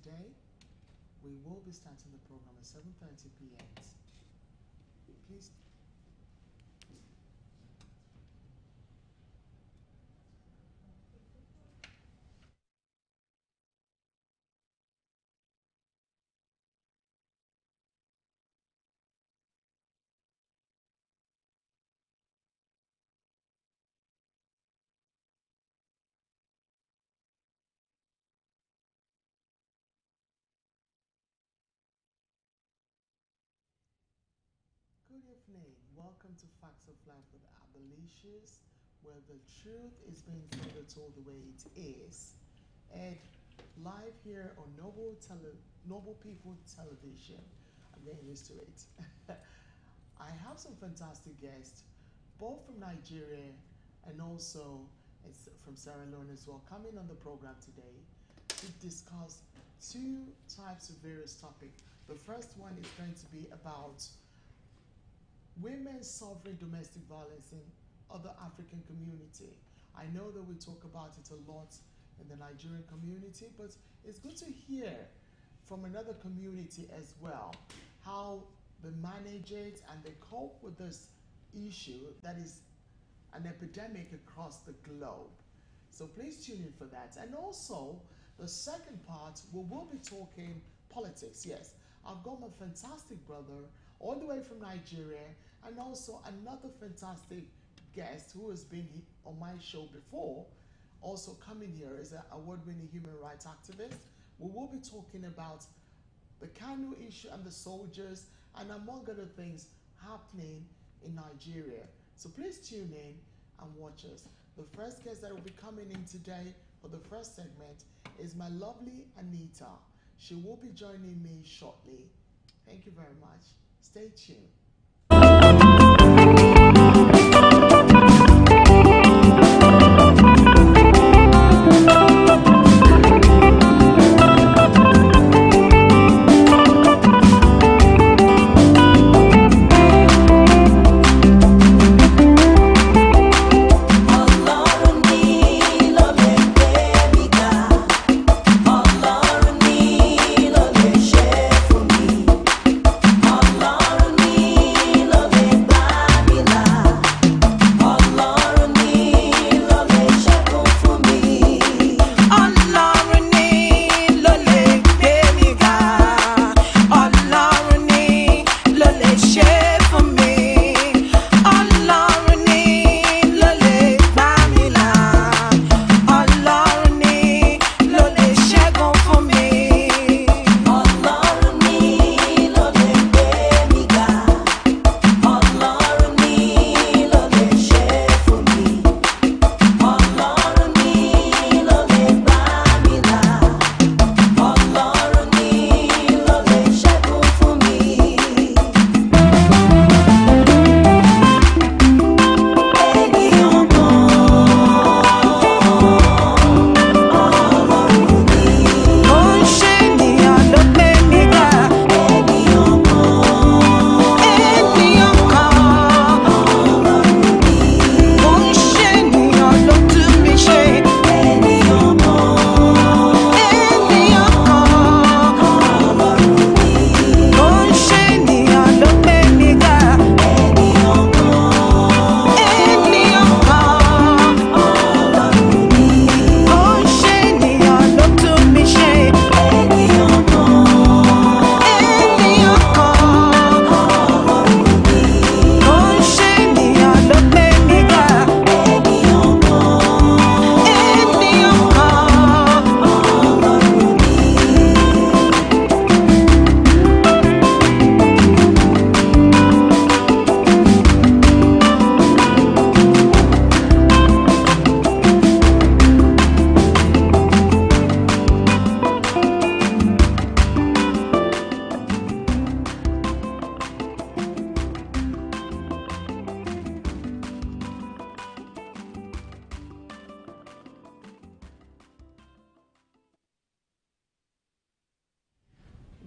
today we will be starting the program at 7:30 p.m. Please. Good evening. Welcome to Facts of Life with Abolitious, where the truth is being told the way it is. And live here on Noble People Television. I'm getting used to it. I have some fantastic guests, both from Nigeria and also it's from Sierra Leone as well, coming on the program today to discuss two types of various topics. The first one is going to be about women suffering domestic violence in other African community. I know that we talk about it a lot in the Nigerian community, but it's good to hear from another community as well how they manage it and they cope with this issue that is an epidemic across the globe. So please tune in for that. And also, the second part, we will be talking politics. Yes, I've got my fantastic brother all the way from Nigeria, and also another fantastic guest who has been on my show before, also coming here as an award-winning human rights activist. We will be talking about the Kanu issue and the soldiers, and among other things happening in Nigeria. So please tune in and watch us. The first guest that will be coming in today for the first segment is my lovely Anita. She will be joining me shortly. Thank you very much. Stay tuned.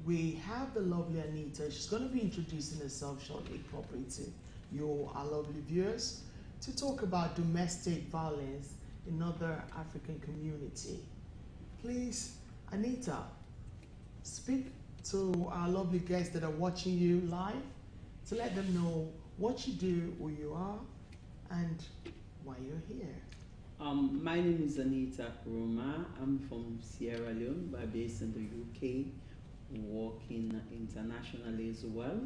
We have the lovely Anita. She's going to be introducing herself shortly properly to you, our lovely viewers, to talk about domestic violence in other African community. Please, Anita. speak to our lovely guests that are watching you live to let them know what you do, who you are, and why you're here. My name is Anita Kuruma. I'm from Sierra Leone, but based in the UK, working internationally as well.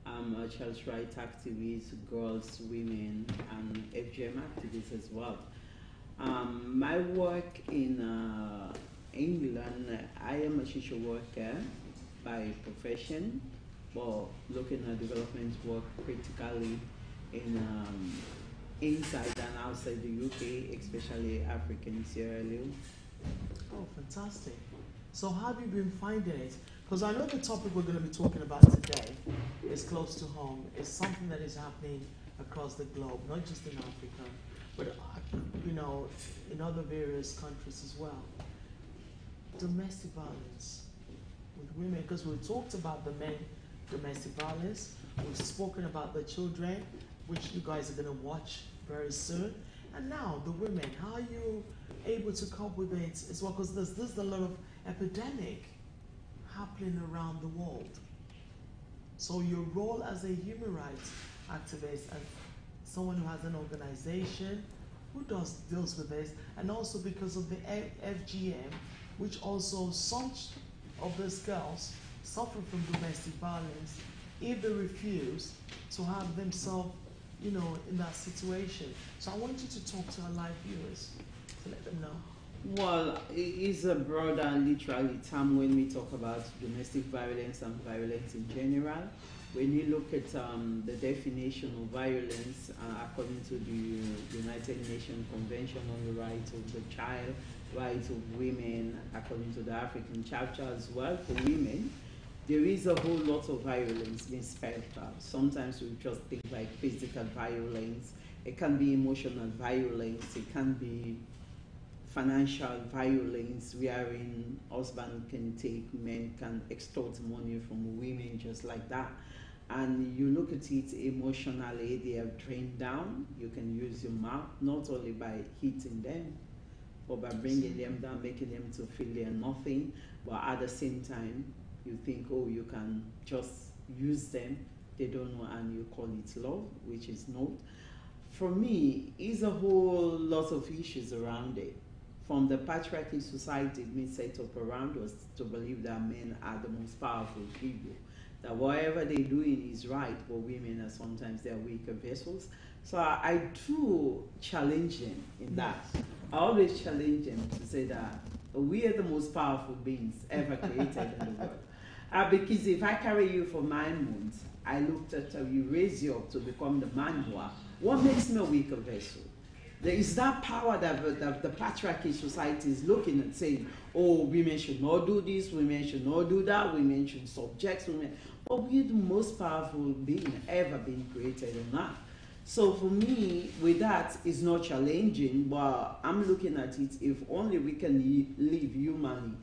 I'm a child's rights activist, girls, women, and FGM activist as well. My work in England, I am a social worker by profession, but looking at development work critically in inside and outside the UK, especially African Sierra Leone. Oh, fantastic. So, how have you been finding it? Because I know the topic we're going to be talking about today is close to home. It's something that is happening across the globe, not just in Africa, but in other various countries as well. Domestic violence with women, because we talked about the men domestic violence. We've spoken about the children, which you guys are going to watch very soon. And now the women, how are you able to cope with it as well? Because there's a lot of epidemic happening around the world. So your role as a human rights activist and someone who has an organization who deals with this, and also because of the FGM, which also some of these girls suffer from domestic violence if they refuse to have themselves, in that situation. So I want you to talk to our live viewers to let them know. Well, it is a broader literally term when we talk about domestic violence and violence in general. When you look at the definition of violence according to the United Nations Convention on the Rights of the Child, Rights of Women, according to the African chapter as well for women, there is a whole lot of violence being spelled out. Sometimes we just think like physical violence. It can be emotional violence. It can be financial violence, wherein husband can take, men can extort money from women just like that. And you look at it emotionally, they are drained down. You can use your mouth, not only by hitting them, or by bringing them down, making them to feel they're nothing, but at the same time, you think, oh, you can just use them. They don't know, and you call it love, which is not. For me, it's a whole lot of issues around it. From the patriarchy society being set up around us to believe that men are the most powerful people, that whatever they're doing is right, but women are sometimes they're weaker vessels. So I do challenge them in that. I always challenge them to say that we are the most powerful beings ever created in the world. Because if I carry you for 9 months, I looked at you, raise you up to become the man you are. What makes me a weaker vessel? There is that power that the patriarchy society is looking at, saying, oh, women should not do this, women should not do that, women should subject women. But we're the most powerful being ever been created on earth. So for me, with that, it's not challenging, but I'm looking at it, if only we can live humanly.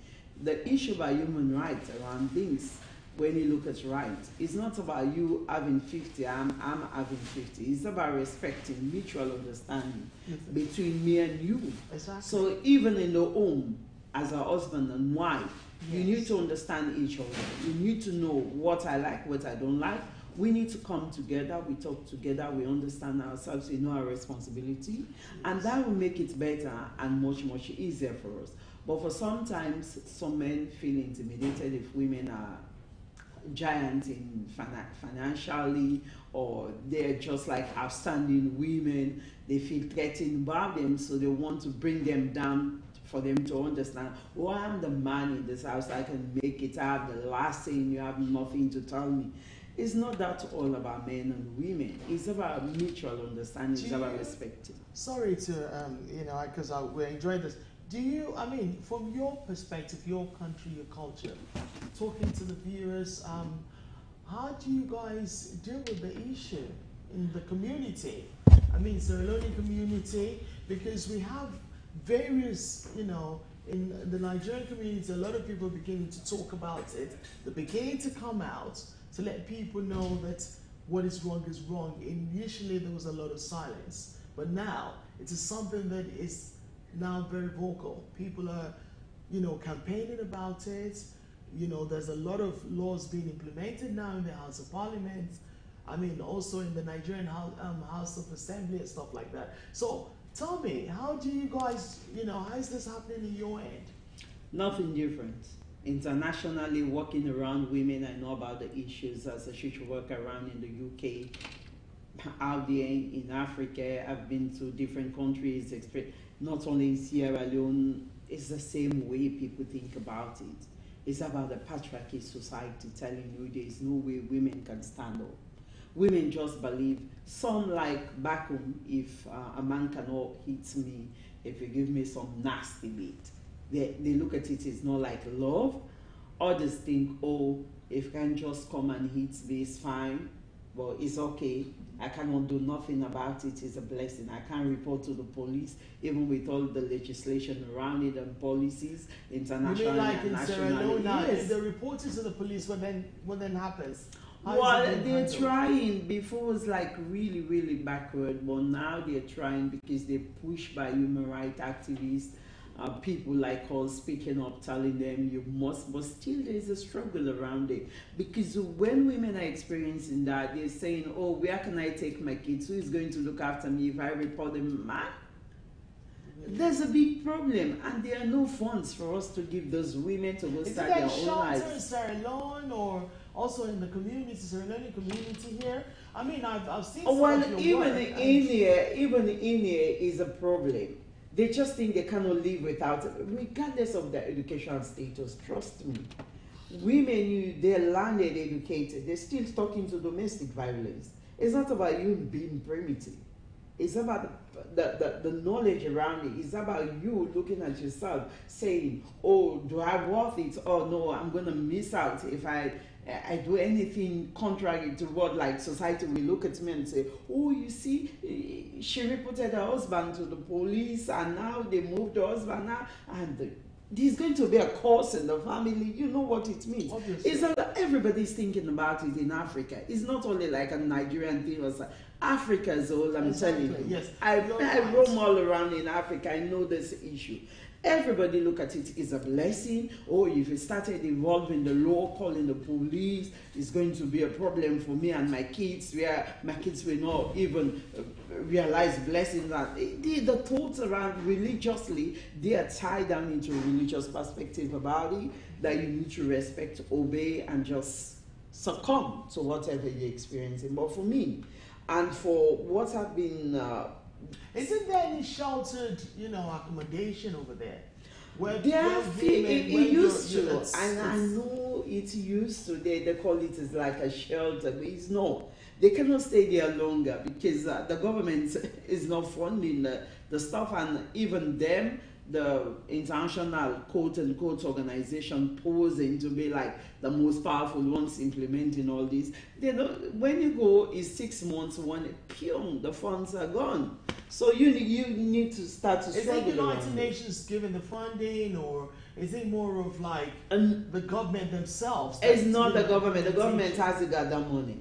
The issue about human rights around things, when you look at rights, it's not about you having 50, I'm having 50. It's about respecting mutual understanding between me and you. Exactly. So even in the home, as a husband and wife, you need to understand each other. You need to know what I like, what I don't like. We need to come together, we talk together, we understand ourselves, we know our responsibility, and that will make it better and much, much easier for us. But for sometimes, some men feel intimidated if women are giant in financially, or they're just like outstanding women. They feel threatened by them, so they want to bring them down for them to understand, oh, I'm the man in this house, I can make it, I have the last thing, you have nothing to tell me. It's not that all about men and women. It's about mutual understanding, it's about respecting. Sorry to, because we're enjoying this. Do you, from your perspective, your country, your culture, talking to the viewers, how do you guys deal with the issue in the community? Sierra Leone community, because we have various, in the Nigerian community, a lot of people are beginning to talk about it. They're beginning to come out to let people know that what is wrong is wrong. Initially, there was a lot of silence, but now it is something that is now very vocal. People are, campaigning about it. you know, there's a lot of laws being implemented now in the House of Parliament. I mean, also in the Nigerian House of Assembly and stuff like that. So tell me, how do you guys, you know, how is this happening in your end? Nothing different. Internationally, working around women, I know about the issues as a social worker around in the UK, out there in Africa. I've been to different countries, not only in Sierra Leone. It's the same way people think about it. It's about the patriarchy society telling you there is no way women can stand up. Women just believe, some like back home, if a man cannot hit me, if you give me some nasty beat, they look at it as not like love. Others think, oh, if you can just come and hit me, it's fine, but it's okay. I cannot do nothing about it. It's a blessing. I can't report to the police, even with all the legislation around it and policies, internationally like and in nationally. Sierra Leone now, yes. if they report it to the police, what then happens? Well, they're trying. Before it was like really, really backward, but now they're trying because they're pushed by human rights activists, people like us speaking up, telling them you must, but still there's a struggle around it. Because when women are experiencing that, they're saying, oh, where can I take my kids? Who is going to look after me if I report them? Man, there's a big problem, and there are no funds for us to give those women to go start their own lives. Is it in Sierra Leone or also in the community, Sierra Leone community here? I mean, I've seen some well, of your even work, in here is a problem. They just think they cannot live without it, regardless of their educational status. Trust me. Women, they're landed, educated, they're still stuck into domestic violence. It's not about you being primitive. It's about the knowledge around it. It's about you looking at yourself, saying, oh, do I worth it? Oh, no, I'm going to miss out if I do anything contrary to what like society will look at me and say, oh, you see, she reported her husband to the police and now they moved the husband now and there's going to be a curse in the family. You know what it means. Obviously. It's that everybody's thinking about it in Africa. It's not only like a Nigerian thing or something. Africa is all I'm telling you. Yes. I roam all around in Africa. I know this issue. Everybody look at it as a blessing. Oh, if it started involving the law, calling the police, it's going to be a problem for me and my kids, where my kids will not even realize blessings. That the thoughts around religiously, they are tied down into a religious perspective about it, that you need to respect, obey, and just succumb to whatever you're experiencing. But for me, and for what I've been... isn't there any sheltered, accommodation over there? It used to, and I know it used to. They call it as like a shelter, but it's not. They cannot stay there longer because the government is not funding the stuff, and even them, the international quote-unquote organization, posing to be like the most powerful ones implementing all this. They don't, when you go, is 6 months, the funds are gone. So you need to start to struggle. Is it United Nations giving the funding, or is it more of like the government themselves? It's not the government. The government hasn't got that money.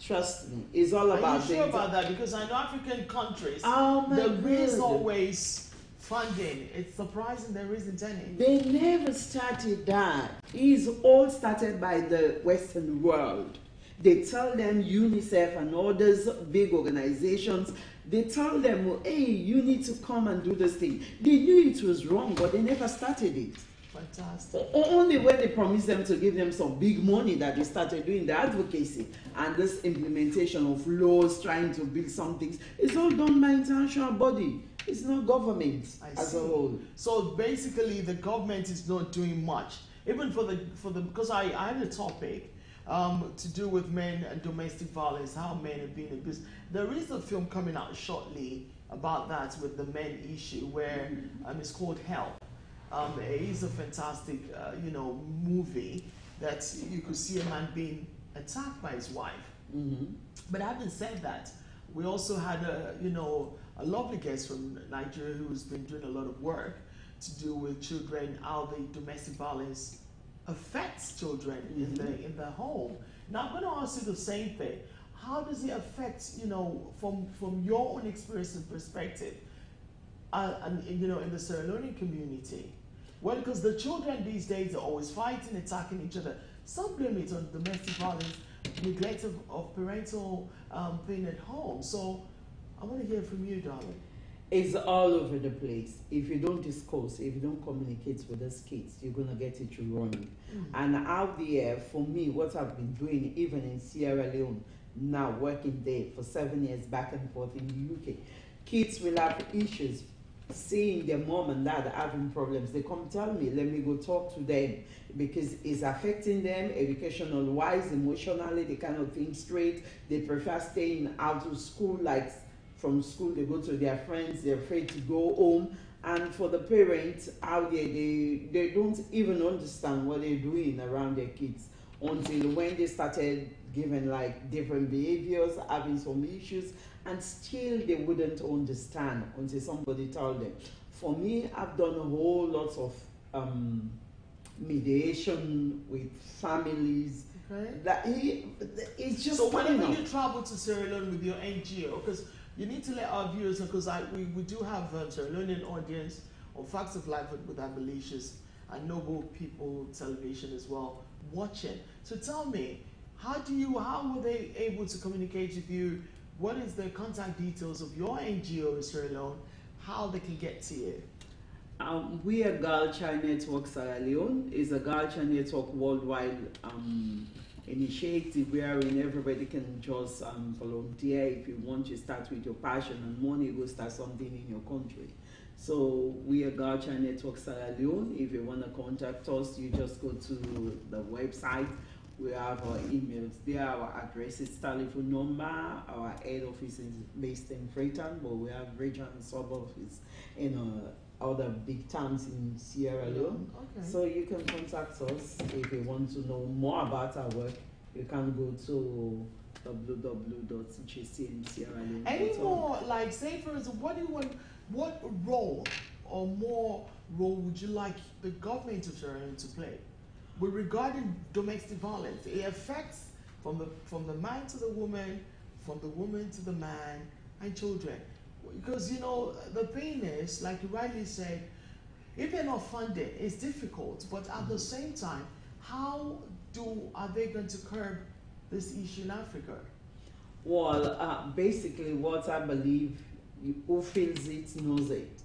Trust me. It's all about... Are you sure about that? Because I know African countries, oh my there is always funding. It's surprising there isn't any. They never started that. It's all started by the Western world. They tell them, UNICEF and all those big organizations, they tell them, hey, you need to come and do this thing. They knew it was wrong, but they never started it. Fantastic. Only when they promised them to give them some big money that they started doing the advocacy and this implementation of laws, trying to build some things. It's all done by international body. It's not government as a whole. So basically, the government is not doing much. Even for the because I had a topic to do with men and domestic violence, how men have been abused. There is a film coming out shortly about that with the men issue, where it's called Help. It is a fantastic, movie that you could see a man being attacked by his wife. Mm-hmm. But having said that, we also had a lovely guest from Nigeria who's been doing a lot of work to do with children, how the domestic violence affects children in the home. Now I'm going to ask you the same thing. How does it affect, from your own experience and perspective, in the Sierra Leone community? Well, because the children these days are always fighting, attacking each other. Some blame it on domestic violence, neglect of parental thing at home. So I want to hear from you, darling. It's all over the place. If you don't discuss, if you don't communicate with those kids, you're gonna get it wrong. And out there, for me, what I've been doing, even in Sierra Leone, now working there for 7 years back and forth in the UK, kids will have issues seeing their mom and dad having problems. They come tell me, let me go talk to them, because it's affecting them educational wise, emotionally. They cannot think straight. They prefer staying out of school. Like from school they go to their friends, they're afraid to go home. And for the parents out there, they don't even understand what they're doing around their kids until when they started giving like different behaviors, having some issues, and still they wouldn't understand until somebody told them. For me, I've done a whole lot of mediation with families. Okay. It's just so whenever you travel to Sierra Leone with your NGO, because you need to let our viewers know, because we do have Sierra Leonean audience on Facts of Life with Abolitious and Noble People Television as well watching. So tell me, how were they able to communicate with you? What is the contact details of your NGO in Sierra Leone? How they can get to you? We are Girl Child Network Sierra Leone. It's a Girl Child Network worldwide initiative wherein everybody can just volunteer. If you want to start with your passion and money, go start something in your country. So we are Girl Child Network Sierra Leone. If you want to contact us, you just go to the website. We have our emails there, our address is telephone number. Our head office is based in Freetown, but we have regional and sub office in other big towns in Sierra Leone. Okay. So you can contact us if you want to know more about our work. You can go to www.jcmsierraleone.org. Any more, like, say for instance, what role or more role would you like the government of Sierra Leone to play with regarding domestic violence? It affects from the man to the woman, from the woman to the man, and children. Because the thing is, like you rightly said, if they're not funded, it's difficult. But at the same time, how are they going to curb this issue in Africa? Well, basically, what I believe, who feels it knows it.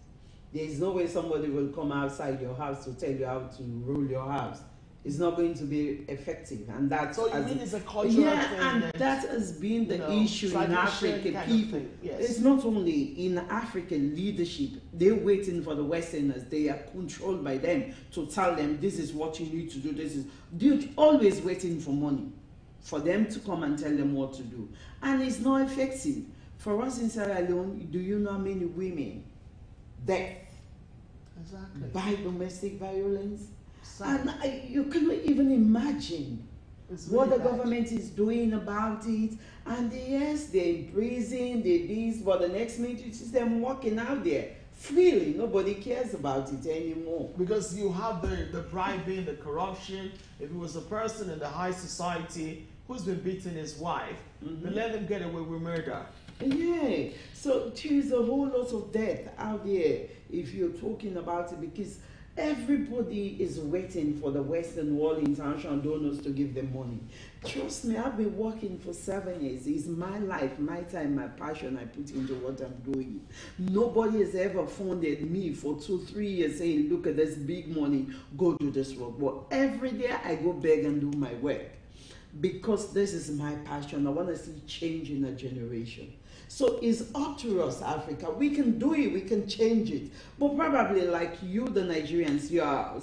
There is no way somebody will come outside your house to tell you how to rule your house. It's not going to be effective, and that's so you mean it's a cultural thing. And that has been the issue in African people. Yes. It's not only in African leadership. They're waiting for the Westerners. They are controlled by them to tell them this is what you need to do. They're always waiting for money, for them to come and tell them what to do, and it's not effective. For us in Sierra Leone, do you know how many women death by domestic violence? And you cannot even imagine what the government is doing about it. And yes, they're in prison, they this, but the next minute you see them walking out there freely. Nobody cares about it anymore. Because you have the bribing, the corruption. If it was a person in the high society who's been beating his wife, they let them get away with murder. Yeah. So there's a whole lot of death out there if you're talking about it, because everybody is waiting for the Western world international donors to give them money. Trust me, I've been working for 7 years. It's my life, my time, my passion I put into what I'm doing. Nobody has ever funded me for 2-3 years saying, look at this big money, go do this work. But every day I go beg and do my work, because this is my passion. I want to see change in a generation. So it's up to us, Africa. We can do it, we can change it. But probably like you, the Nigerians, you are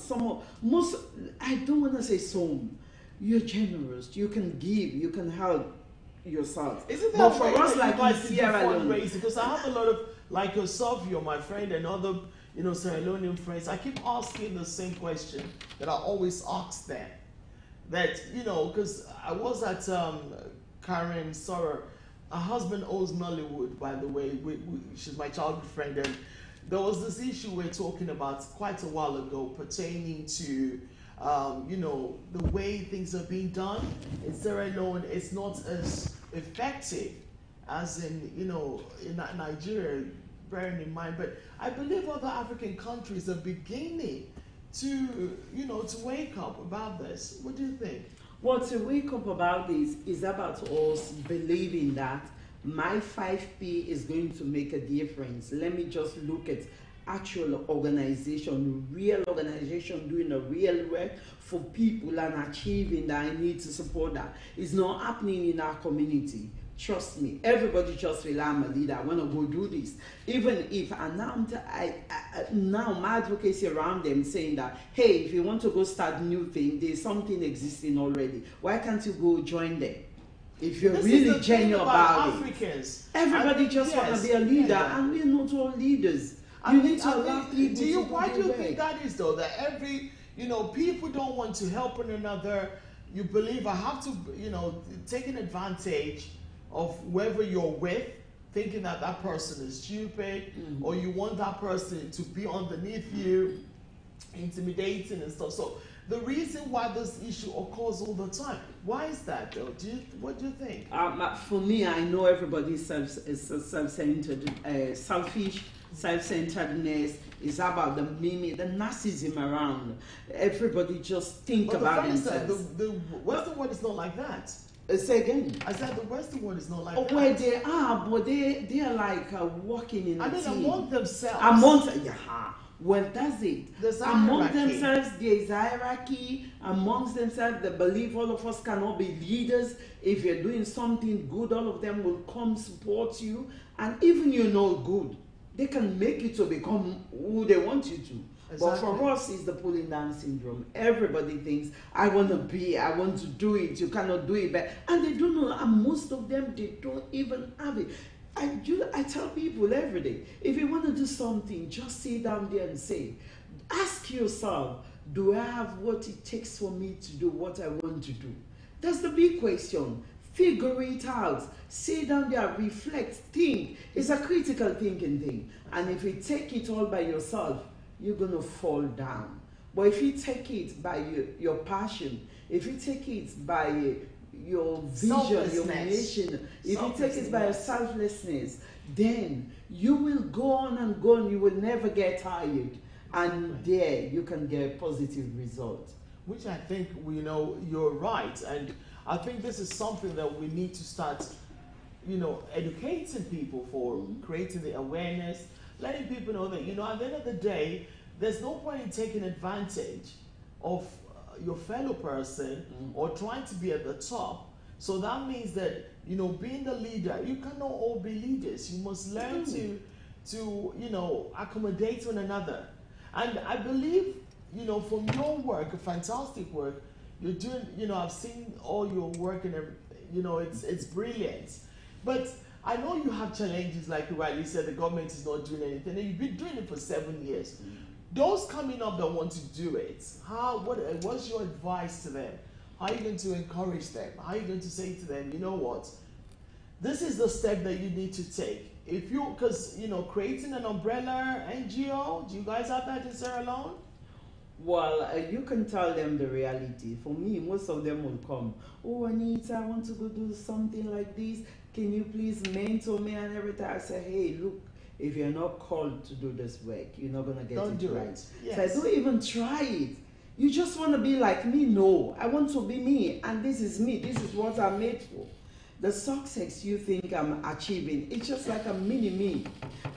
I don't want to say some, you're generous, you can give, you can help yourself. Isn't that but for us, like in Sierra Leone, because I have a lot of, like yourself, you're my friend, and other, Sierra Leonean friends, I keep asking the same question that I always ask them. That, because I was at Karen Sorrow. Her husband owes Nollywood, by the way. She's my childhood friend, and there was this issue we're talking about quite a while ago pertaining to, the way things are being done in Sierra Leone. It's not as effective as in Nigeria, bearing in mind. But I believe other African countries are beginning to wake up about this. What do you think? Well, to wake up about this is about us believing that my 5p is going to make a difference. Let me just look at actual organization, real organization doing a real work for people and achieving that. I need to support that. It's not happening in our community. Trust me, everybody just feel I'm a leader, I want to go do this. Even if, and now my advocacy around them saying that, hey, if you want to go start new thing, there's something existing already. Why can't you go join them? If you're really genuine about Africans. it. Everybody just want to be a leader, and we're not all leaders. You need to allow people to why do you think that is though? That people don't want to help one another. You believe I have to, take an advantage of whoever you're with, thinking that that person is stupid, or you want that person to be underneath you, intimidating and stuff. So the reason why this issue occurs all the time, why is that though? What do you think? For me, I know everybody's self-centered, selfish. Self-centeredness is about the mimic, the narcissism around. Everybody just think about themselves. The Western world is not like that. Say again. I said the Western world is not like that. Where they are, but they are like walking in a team. Among themselves. Well, that's it. There's among themselves, there is hierarchy. Amongst themselves, they believe all of us cannot be leaders. If you're doing something good, all of them will come support you. And even good, they can make you to become who they want you to. Exactly. But for us, it's the pulling down syndrome. Everybody thinks, I want to do it, you cannot do it. And they don't know, and most of them, they don't even have it. I tell people every day, if you want to do something, just sit down there and say, ask yourself, do I have what it takes for me to do what I want to do? That's the big question. Figure it out. Sit down there, reflect, think. It's a critical thinking thing. And if you take it all by yourself, you're going to fall down. But if you take it by your passion, if you take it by your vision, your mission, if you take it by your selflessness, then you will go on and go on. You will never get tired. And there you can get positive results. Which I think, you're right. And I think this is something that we need to start, educating people for, creating the awareness, letting people know that, at the end of the day, there's no point in taking advantage of your fellow person or trying to be at the top. So that means that, being the leader, you cannot all be leaders. You must learn to accommodate one another. And I believe, from your work, a fantastic work, you're doing, I've seen all your work and everything, it's brilliant. But I know you have challenges, like you rightly said, the government is not doing anything, and you've been doing it for 7 years. Those coming up that want to do it, what's your advice to them? How are you going to encourage them? How are you going to say to them, you know what, this is the step that you need to take? Because creating an umbrella NGO, do you guys have that in Sierra Leone? Well, you can tell them the reality. For me, most of them will come. Oh, Anita, I want to go do something like this. Can you please mentor me and everything? I say, hey, look, if you're not called to do this work, you're not going to get it right. Yes. So I don't even try it. You just want to be like me? No, I want to be me. And this is me. This is what I'm made for. The success you think I'm achieving, it's just like a mini me.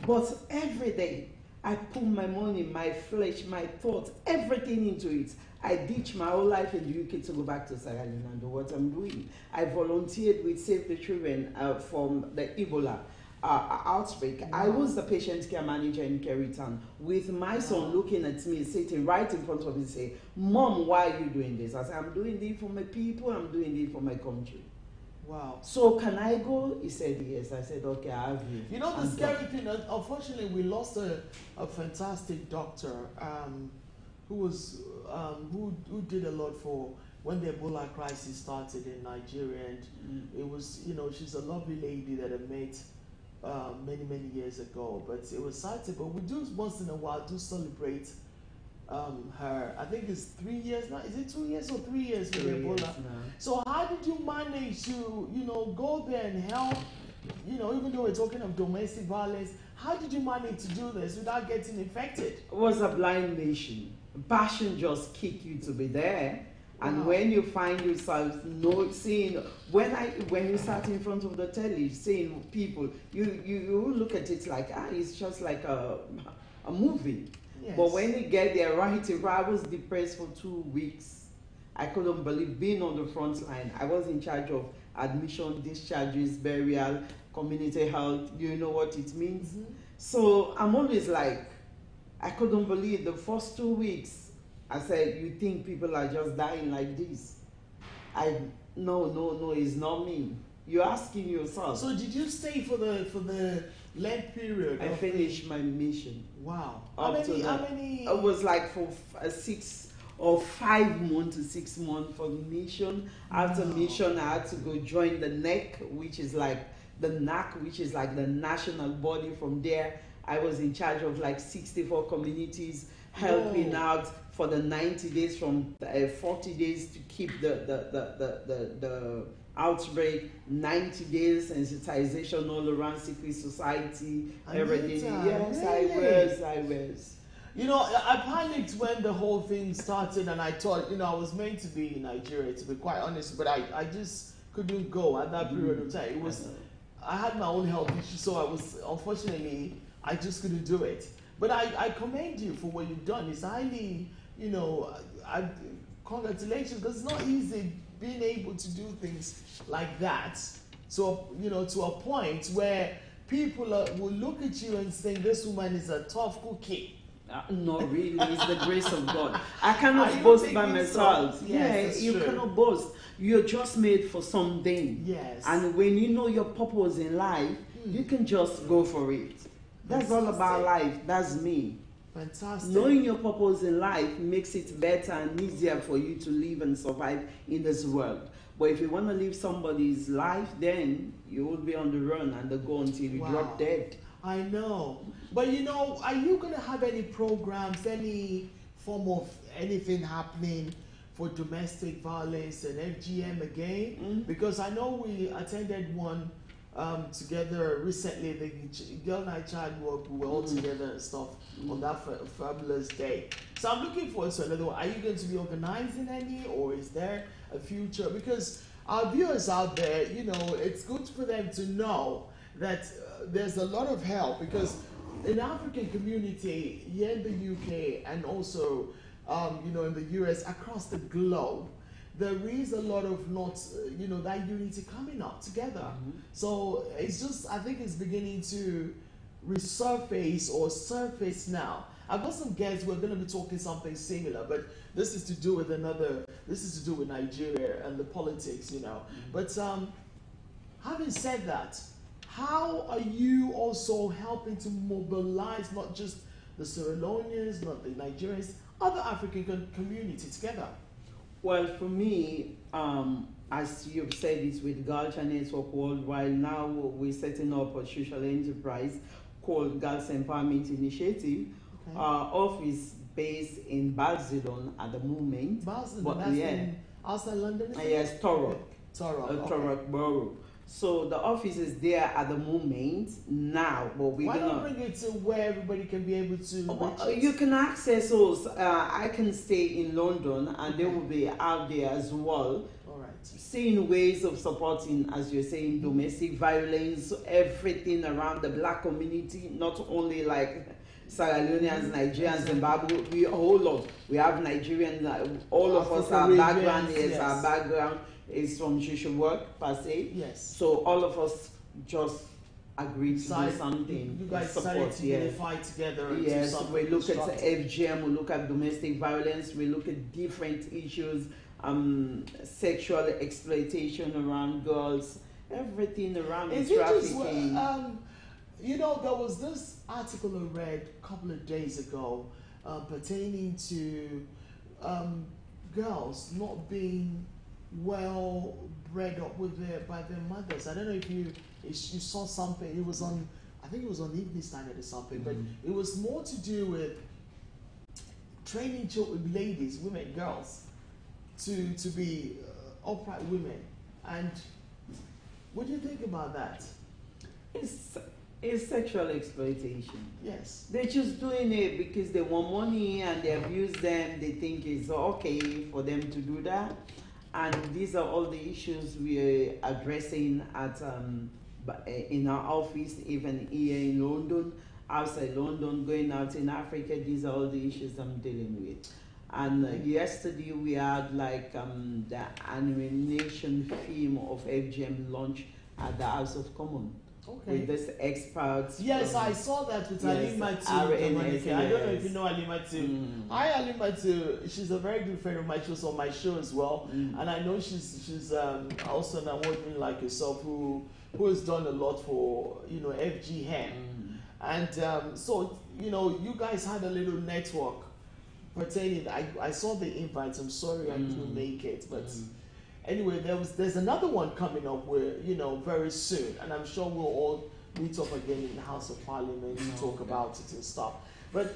But every day, I put my money, my flesh, my thoughts, everything into it. I ditched my whole life in the UK to go back to Sierra Leone and do what I'm doing. I volunteered with Save the Children from the Ebola outbreak. Wow. I was the patient care manager in Kerrytown with my son looking at me, sitting right in front of me, saying, Mom, why are you doing this? I said, I'm doing this for my people, I'm doing this for my country. Wow. So can I go? He said yes. I said, okay, I have you. The scary thing, unfortunately, we lost a fantastic doctor who did a lot for when the Ebola crisis started in Nigeria. And it was, she's a lovely lady that I met many years ago. But it was sad, but we do once in a while celebrate her. I think it's 3 years now. Is it 2 years or 3 years with Ebola? So how did you manage to, go there and help you know, even though we're talking of domestic violence, how did you manage to do this without getting infected? It was a blind nation. Passion just kick you to be there. And Wow. when you find yourself seeing, when you sat in front of the telly, seeing people, you look at it like, it's just like a movie. Yes. But when you get there, I was depressed for 2 weeks. I couldn't believe being on the front line. I was in charge of admission, discharges, burial, community health. You know what it means? Mm-hmm. So I'm always like, I couldn't believe the first 2 weeks. I said, you think people are just dying like this? No, it's not me. You're asking yourself. So did you stay for the length period? I finished my mission. Wow. How many? It was like for 6 or 5 months to 6 months for mission. After mission, I had to go join the NEC, which is like the NAC, which is like the national body. From there, I was in charge of like 64 communities, helping out for the 90 days, from 40 days to keep the outbreak, 90 days sensitization all around secret society, everything. Yes, really? I was. You know, I panicked when the whole thing started, and I thought, you know, I was meant to be in Nigeria, to be quite honest, but I just couldn't go at that period of time. It was, I had my own health issues, so unfortunately, I just couldn't do it. But I commend you for what you've done. It's highly, you know, congratulations, because it's not easy being able to do things like that. So, you know, to a point where people will look at you and say, this woman is a tough cookie. Not really, it's the grace of God. I cannot boast by myself. So? Yes, you cannot boast. You're just made for something. Yes. And when you know your purpose in life, you can just go for it. That's all about life. That's me. Fantastic. Knowing your purpose in life makes it better and easier for you to live and survive in this world. But if you want to live somebody's life, then you will be on the run and the go until you drop dead. I know. But you know, are you going to have any programs, any form of anything happening for domestic violence and FGM again? Mm-hmm. Because I know we attended one together recently, the Girl Night Child Walk. We were all together and stuff on that fabulous day. So I'm looking forward to another one. Are you going to be organizing any, or is there a future? Because our viewers out there, you know, it's good for them to know that there's a lot of help, because in the African community here in the UK and also you know, in the US, across the globe, there is a lot of you know, that unity coming up together. So it's just, I think it's beginning to resurface or surface now. I've got some guests, we're going to be talking something similar, but this is to do with Nigeria and the politics, you know. But having said that, how are you also helping to mobilize not just the Sierra Leoneans, not the Nigerians, other African community together? Well, for me, as you've said, it's with Girl Child Network Worldwide. Now we're setting up a social enterprise called Girls Empowerment Initiative. Okay. Our office based in Barcelona at the moment. Barcelona, that's in outside London? Yes, Thurrock. Thurrock Borough. So the office is there at the moment now, but we're gonna bring it to where everybody can be able to. You can access us. I can stay in London, and they will be out there as well. All right. Seeing ways of supporting, as you're saying, domestic violence, everything around the black community, not only like Sierra Leoneans, Nigerians, Zimbabwe. We a whole lot. We have Nigerians. All of us, our background is our background is from social work per se. Yes. So all of us just agreed to do something. You guys decided to unify together. Yes. We look at FGM. We look at domestic violence. We look at different issues, sexual exploitation around girls, everything around trafficking. You know, there was this article I read a couple of days ago pertaining to girls not being well bred up by their mothers. I don't know if you saw something. It was on, I think it was on Evening Standard or something, but it was more to do with training children, ladies, women, girls, to be upright women. And what do you think about that? It's, it's sexual exploitation. Yes. They're just doing it because they want money and they abuse them. They think it's okay for them to do that. And these are all the issues we are addressing at in our office, even here in London, outside London, going out in Africa. These are all the issues I'm dealing with. And yesterday we had like the animation film of FGM launch at the House of Commons. Okay. With this experts. Yes, I saw that with yes, Alimatu. RNS, I don't know if you know Alimatu. Mm. Hi Alimatu. She's a very good friend of mine. She was on my show as well, and I know she's also an award winner like yourself who has done a lot for FGM. And so you guys had a little network pertaining. I saw the invites. I'm sorry I couldn't make it, but. Anyway, there's another one coming up where very soon, and I'm sure we'll all meet up again in the House of Parliament to talk about it and stuff. But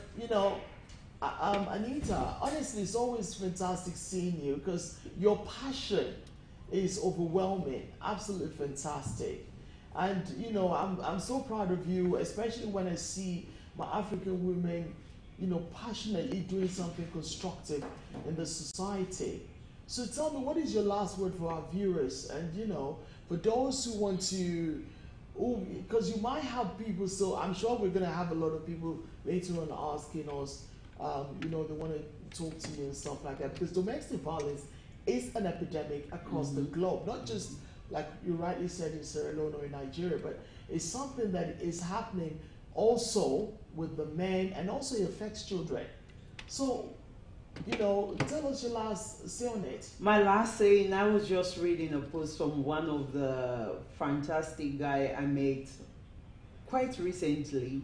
Anita, honestly, it's always fantastic seeing you because your passion is overwhelming, absolutely fantastic. And I'm so proud of you, especially when I see my African women, passionately doing something constructive in the society. So tell me, what is your last word for our viewers? And for those who want to, because you might have people. So I'm sure we're gonna have a lot of people later on asking us, they want to talk to you and stuff like that. Because domestic violence is an epidemic across the globe, not just like you rightly said in Sierra Leone or in Nigeria, but it's something that is happening also with the men, and also it affects children. So. Tell us your last say on it. My last saying, I was just reading a post from one of the fantastic guy I met quite recently.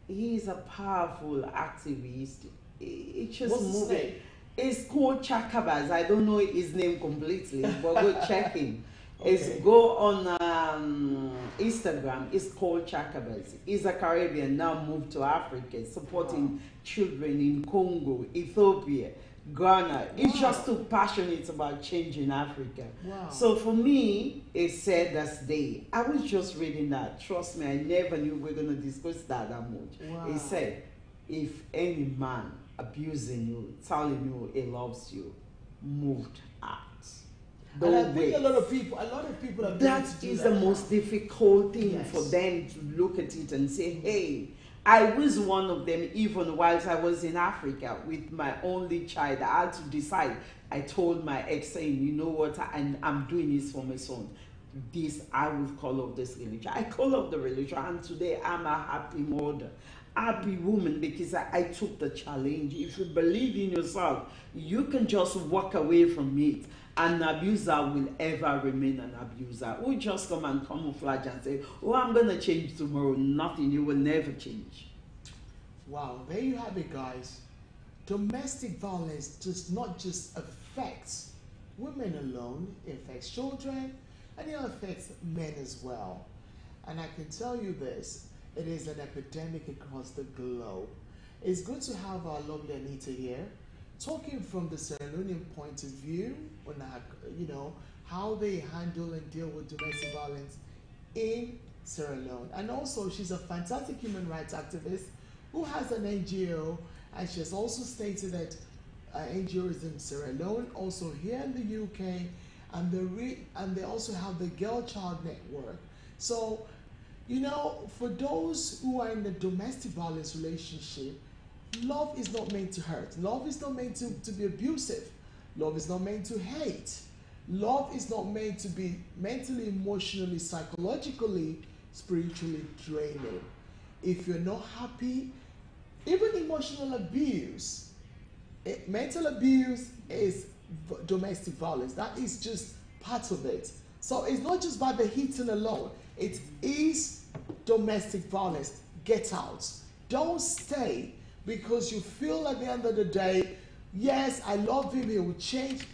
He is a powerful activist. It's just What's his name? It's called Chakabaz. I don't know his name completely, but go check him. Okay. Go on Instagram. It's called Chakabaz. He's a Caribbean, now moved to Africa, supporting children in Congo, Ethiopia, Ghana. He's just too passionate about changing Africa. Wow. So for me, it's sad as day. I was just reading that. Trust me, I never knew we were going to discuss that much. Wow. He said, if any man abusing you, telling you he loves you, moved out. And I think a lot of people are that is the most difficult thing for them to look at it and say, hey, I was one of them even whilst I was in Africa with my only child. I had to decide. I told my ex saying, you know what, I'm doing this for my son. This, I will call off this religion. I call off the religion, and today I'm a happy mother, happy woman, because I took the challenge. If you believe in yourself, you can just walk away from it. An abuser will ever remain an abuser. Who just come and camouflage and say, oh, I'm going to change tomorrow. Nothing. You will never change. Wow. There you have it, guys. Domestic violence does not just affect women alone. It affects children, and it affects men as well. And I can tell you this, it is an epidemic across the globe. It's good to have our lovely Anita here, talking from the Sierra Leonean point of view on how they handle and deal with domestic violence in Sierra Leone. And also, she's a fantastic human rights activist who has an NGO, and she has also stated that NGO is in Sierra Leone, also here in the UK, and they also have the Girl Child Network. So, for those who are in the domestic violence relationship, love is not meant to hurt. Love is not meant to be abusive. Love is not meant to hate. Love is not meant to be mentally, emotionally, psychologically, spiritually draining. If you're not happy, even emotional abuse, mental abuse is domestic violence. That is just part of it. So it's not just by the hitting alone. It is domestic violence. Get out. Don't stay. Because you feel at the end of the day, yes, I love him, he will change.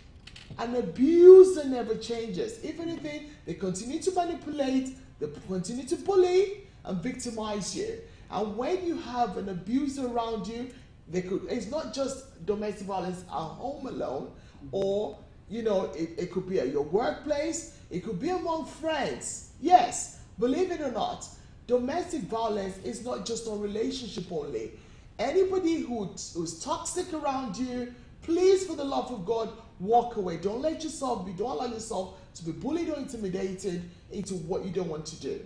An abuser never changes. If anything, they continue to manipulate, they continue to bully and victimize you. And when you have an abuser around you, it's not just domestic violence at home alone, or it could be at your workplace, it could be among friends. Yes, believe it or not, domestic violence is not just on relationship only. Anybody who's toxic around you, please, for the love of God, walk away. Don't allow yourself to be bullied or intimidated into what you don't want to do.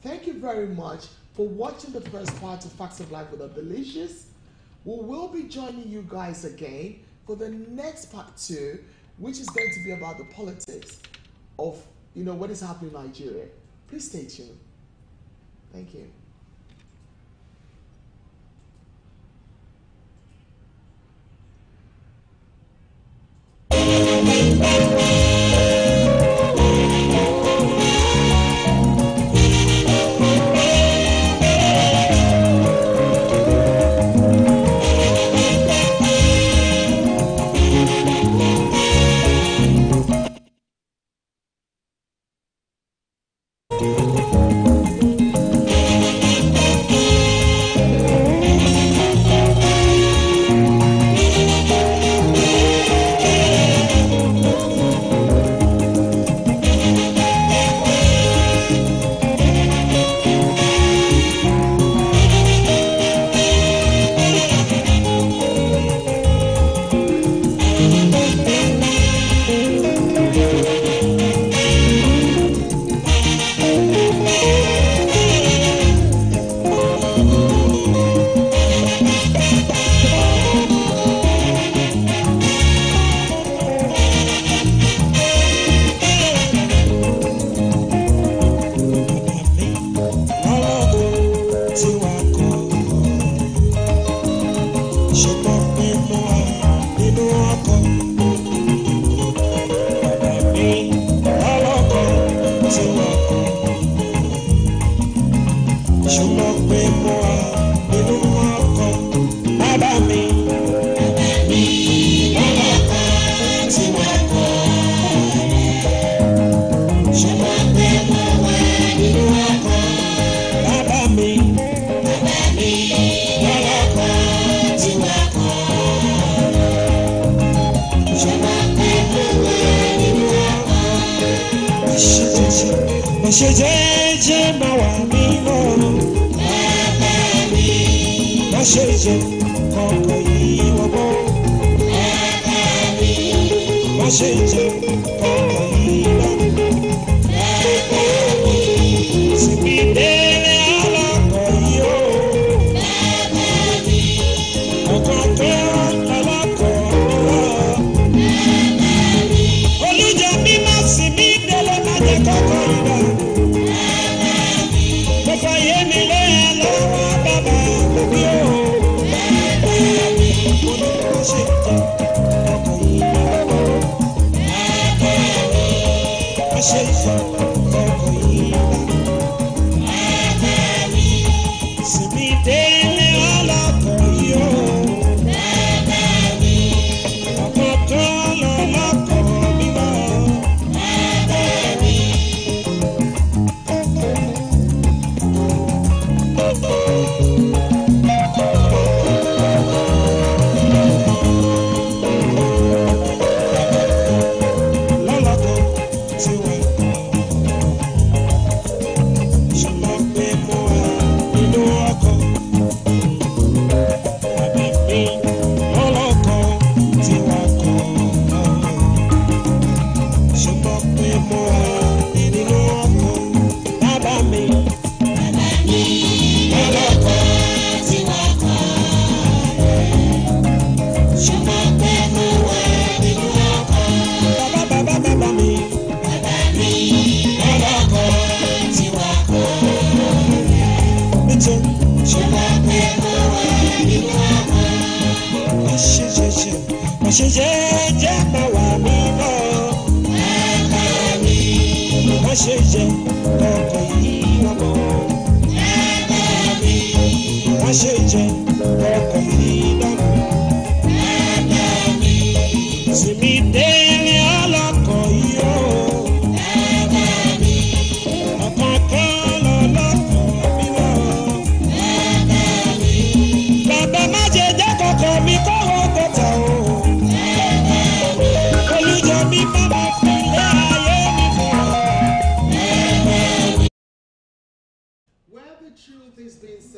Thank you very much for watching the first part of Facts of Life with Adelicious. We will be joining you guys again for the next part 2, which is going to be about the politics of, what is happening in Nigeria. Please stay tuned. Thank you.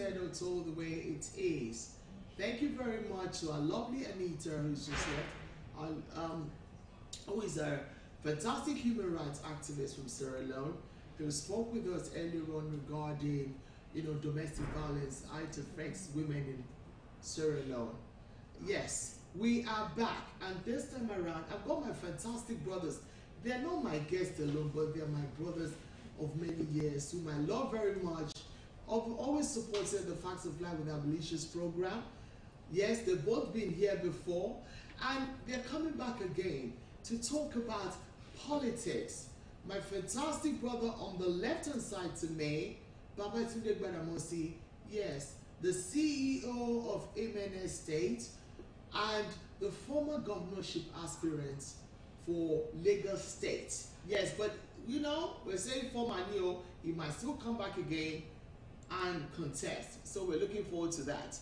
said or told the way it is. Thank you very much to our lovely Anita who's just left, who is a fantastic human rights activist from Sierra Leone, who spoke with us earlier on regarding, domestic violence, how it affects women in Sierra Leone. Yes, we are back, and this time around, I've got my fantastic brothers. They're not my guests alone, but they're my brothers of many years, whom I love very much. I've always supported the Facts of Life with Abolitious program. Yes, they've both been here before, and they're coming back again to talk about politics. My fantastic brother on the left-hand side to me, Babatunde Gbadamosi, yes, the CEO of Amen Estate and the former governorship aspirant for Lagos State. Yes, but we're saying former Neo, he might still come back again and contest. So we're looking forward to that.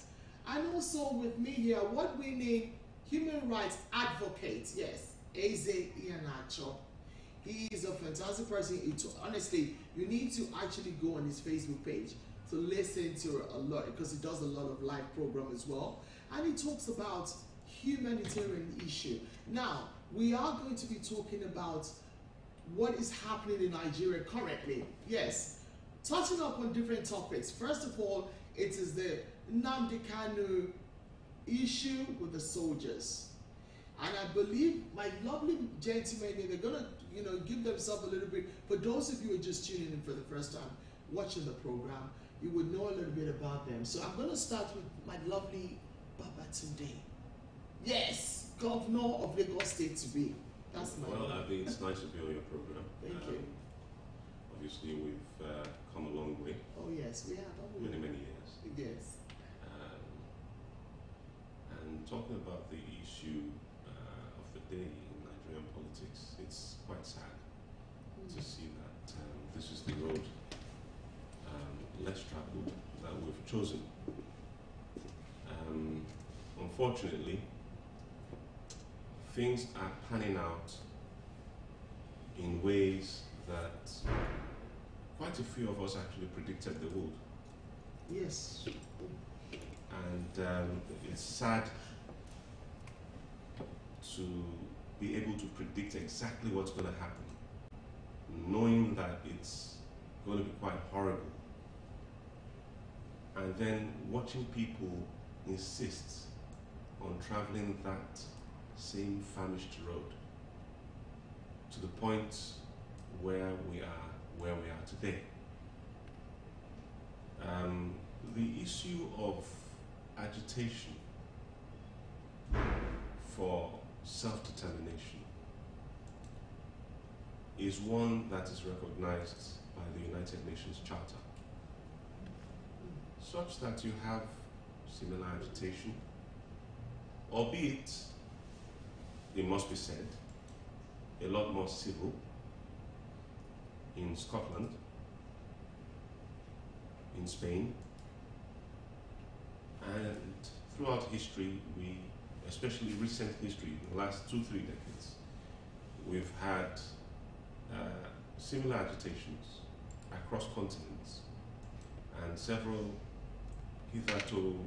And also with me here, award-winning human rights advocate, yes, Eze Iheanacho. He is a fantastic person. Honestly, you need to actually go on his Facebook page to listen to a lot, because he does a lot of live program as well. And he talks about humanitarian issue. Now, we are going to be talking about what is happening in Nigeria currently. Yes, touching up on different topics. First of all, it is the Nnamdi Kanu issue with the soldiers. And I believe my lovely gentlemen, they're going to, give themselves a little bit. For those of you who are just tuning in for the first time, watching the program, you would know a little bit about them. So I'm going to start with my lovely Babatunde. Yes, Governor of Lagos State to be. That's my Well, Abby, it's nice to be on your program. Thank you. Obviously, we've come a long way. Oh yes, we have. Many years. Yes. And talking about the issue of the day in Nigerian politics, it's quite sad to see that this is the road less traveled that we've chosen. Unfortunately, things are panning out in ways that quite a few of us actually predicted they would. Yes. And it's sad to be able to predict exactly what's going to happen, knowing that it's going to be quite horrible. And then watching people insist on traveling that same famished road to the point where we are today. The issue of agitation for self-determination is one that is recognized by the United Nations Charter, such that you have similar agitation, albeit, it must be said, a lot more civil in Scotland, in Spain, and throughout history, especially recent history, in the last 2-3 decades, we've had similar agitations across continents, and several hitherto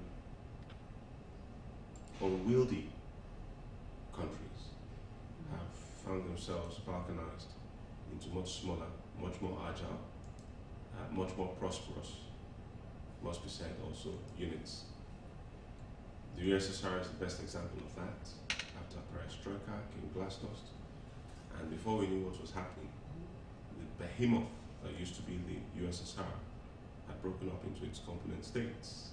unwieldy countries have found themselves balkanized into much smaller, much more agile, much more prosperous, must be said also, units. The USSR is the best example of that. After Perestroika came Glasnost, and before we knew what was happening, the behemoth that used to be the USSR had broken up into its component states.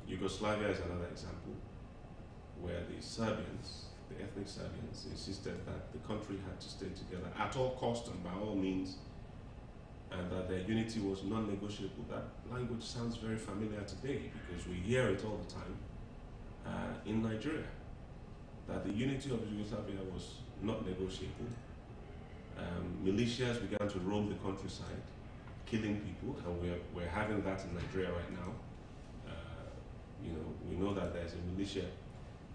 Yugoslavia is another example, where the Serbians, the ethnic Serbians, insisted that the country had to stay together at all costs and by all means, and that their unity was non-negotiable. That language sounds very familiar today because we hear it all the time in Nigeria, that the unity of Yugoslavia was not negotiable. Militias began to roam the countryside, killing people, and we're having that in Nigeria right now. We know that there's a militia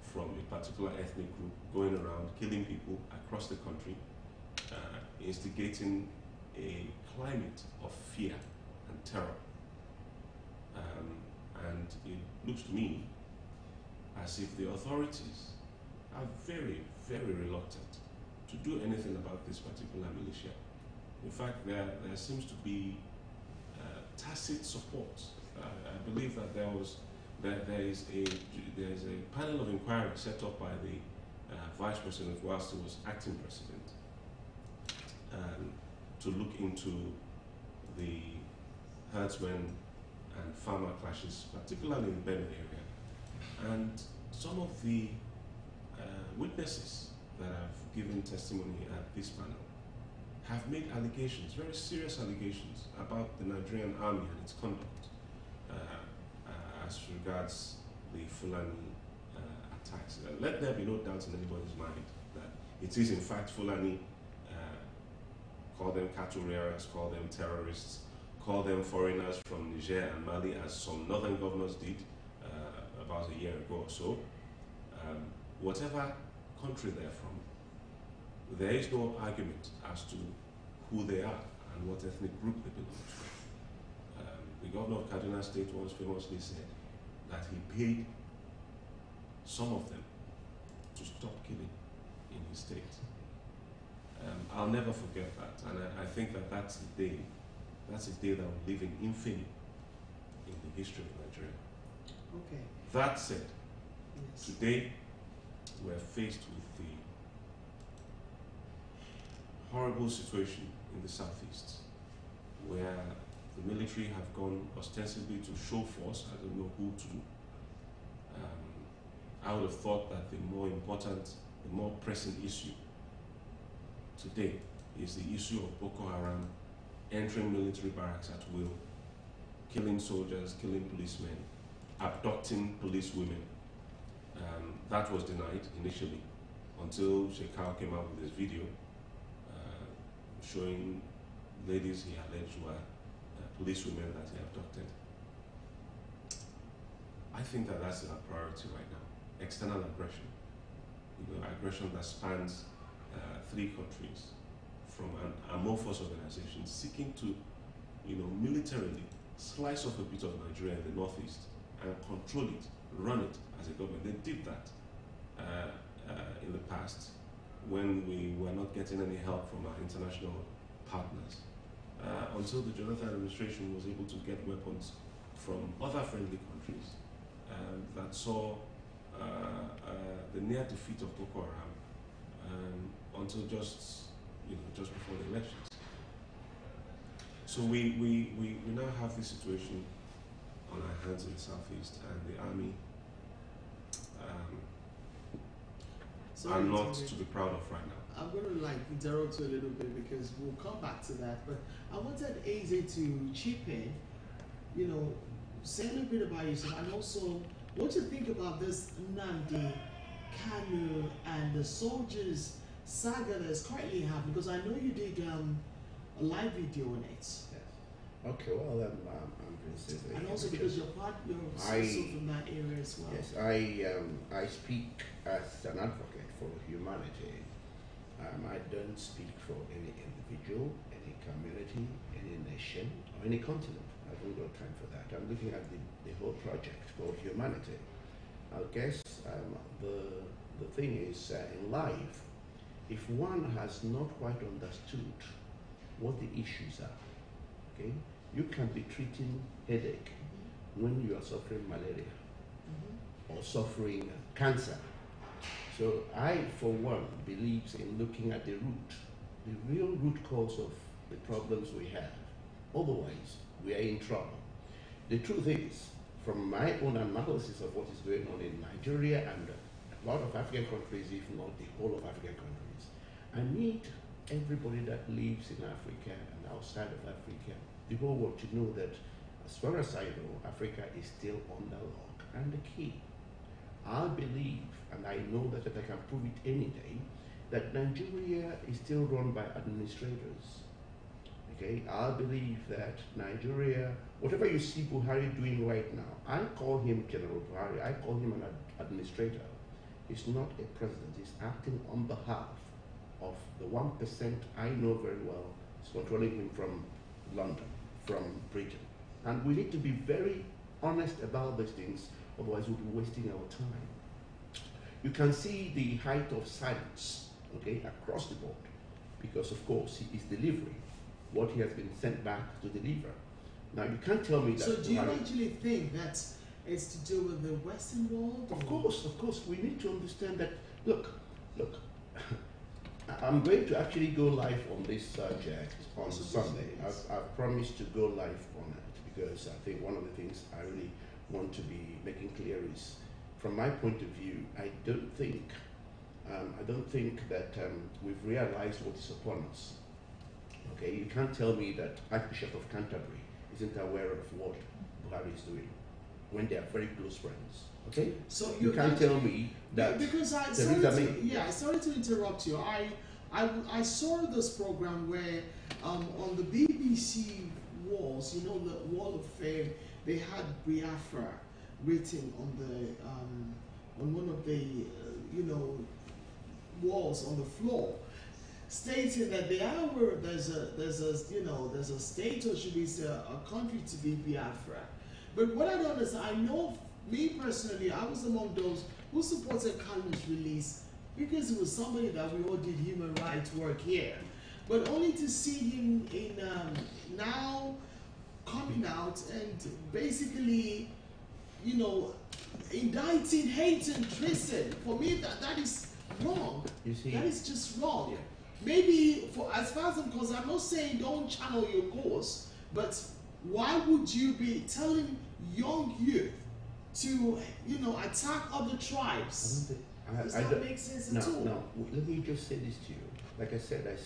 from a particular ethnic group going around killing people across the country, instigating a climate of fear and terror. And it looks to me as if the authorities are very, very reluctant to do anything about this particular militia. In fact, there seems to be tacit support. I believe that there is a panel of inquiry set up by the Vice President whilst he was acting president to look into the herdsmen and farmer clashes, particularly in the Benin area. And some of the witnesses that have given testimony at this panel have made allegations, very serious allegations, about the Nigerian army and its conduct as regards the Fulani attacks. Let there be no doubt in anybody's mind that it is in fact Fulani. Call them cattle rearers, call them terrorists, call them foreigners from Niger and Mali, as some northern governors did about a year ago or so. Whatever country they're from, there is no argument as to who they are and what ethnic group they belong to. The governor of Kaduna State once famously said that he paid some of them to stop killing in his state. I'll never forget that, and I think that that's a day that will live in infamy in the history of Nigeria. Okay. That said, Yes. today we're faced with the horrible situation in the southeast, where the military have gone ostensibly to show force. I don't know who to. I would have thought that the more important, the more pressing issue today is the issue of Boko Haram entering military barracks at will, killing soldiers, killing policemen, abducting police women. That was denied initially until Shekau came out with this video showing ladies he alleged were police women that he abducted. I think that that's our priority right now. External aggression, aggression that spans 3 countries, from an amorphous organization seeking to, militarily slice off a bit of Nigeria in the northeast and control it, run it as a government. They did that in the past when we were not getting any help from our international partners, until the Jonathan administration was able to get weapons from other friendly countries that saw the near defeat of Boko Haram until just before the elections. So we now have this situation on our hands in the southeast, and the army are not to be proud of right now. I'm going to interrupt you a little bit because we'll come back to that. But I wanted AZ to chip in, say a little bit about yourself, and also what you think about this Nnamdi Kanu and the soldiers saga that's currently happening, because I know you did a live video on it. Yes. Okay, well, I'm going to say that. And also because you're also from that area as well. Yes, I speak as an advocate for humanity. I don't speak for any individual, any community, any nation, or any continent. I haven't got time for that. I'm looking at the whole project called humanity. I guess the thing is, in life, if one has not quite understood what the issues are, okay, you can be treating headache when you are suffering malaria or suffering cancer. So I, for one, believes in looking at the real root cause of the problems we have. Otherwise, we are in trouble. The truth is, from my own analysis of what is going on in Nigeria and a lot of African countries, if not the whole of African countries, I need everybody that lives in Africa and outside of Africa, the whole world, to know that, as far as I know, Africa is still under lock and the key. I believe, and I know that I can prove it any day, that Nigeria is still run by administrators. Okay, I believe that Nigeria, whatever you see Buhari doing right now, I call him General Buhari, I call him an administrator. He's not a president, he's acting on behalf of the 1% I know very well is controlling him from London, from Britain. And we need to be very honest about these things, otherwise we'll be wasting our time. You can see the height of silence, okay, across the board, because of course he is delivering what he has been sent back to deliver. Now you can't tell me that. So do you actually think that it's to do with the Western world? Of course, we need to understand that. Look, I'm going to actually go live on this subject on Sunday. I've promised to go live on it because I think one of the things I really want to be making clear is, from my point of view, I don't think that we've realized what is upon us. Okay, you can't tell me that Archbishop of Canterbury isn't aware of what Buhari is doing when they are very close friends. Okay, so you can't tell me that because I started to interrupt you. I saw this program where on the BBC walls, you know, the Wall of Fame, they had Biafra written on the on one of the walls on the floor, stating that there's a state, or should we say a country, to be Biafra. But what I don't understand, I know, me personally, I was among those who supported Kalu's release because it was somebody that we all did human rights work here. But only to see him in now coming out and basically, indicting, hating Tristan. For me, that is wrong. You see, that is just wrong. Yeah. Maybe, as far as I'm concerned, I'm not saying don't channel your course, but why would you be telling young youth to, attack other tribes? Does that make sense at all? No, let me just say this to you. Like I said, I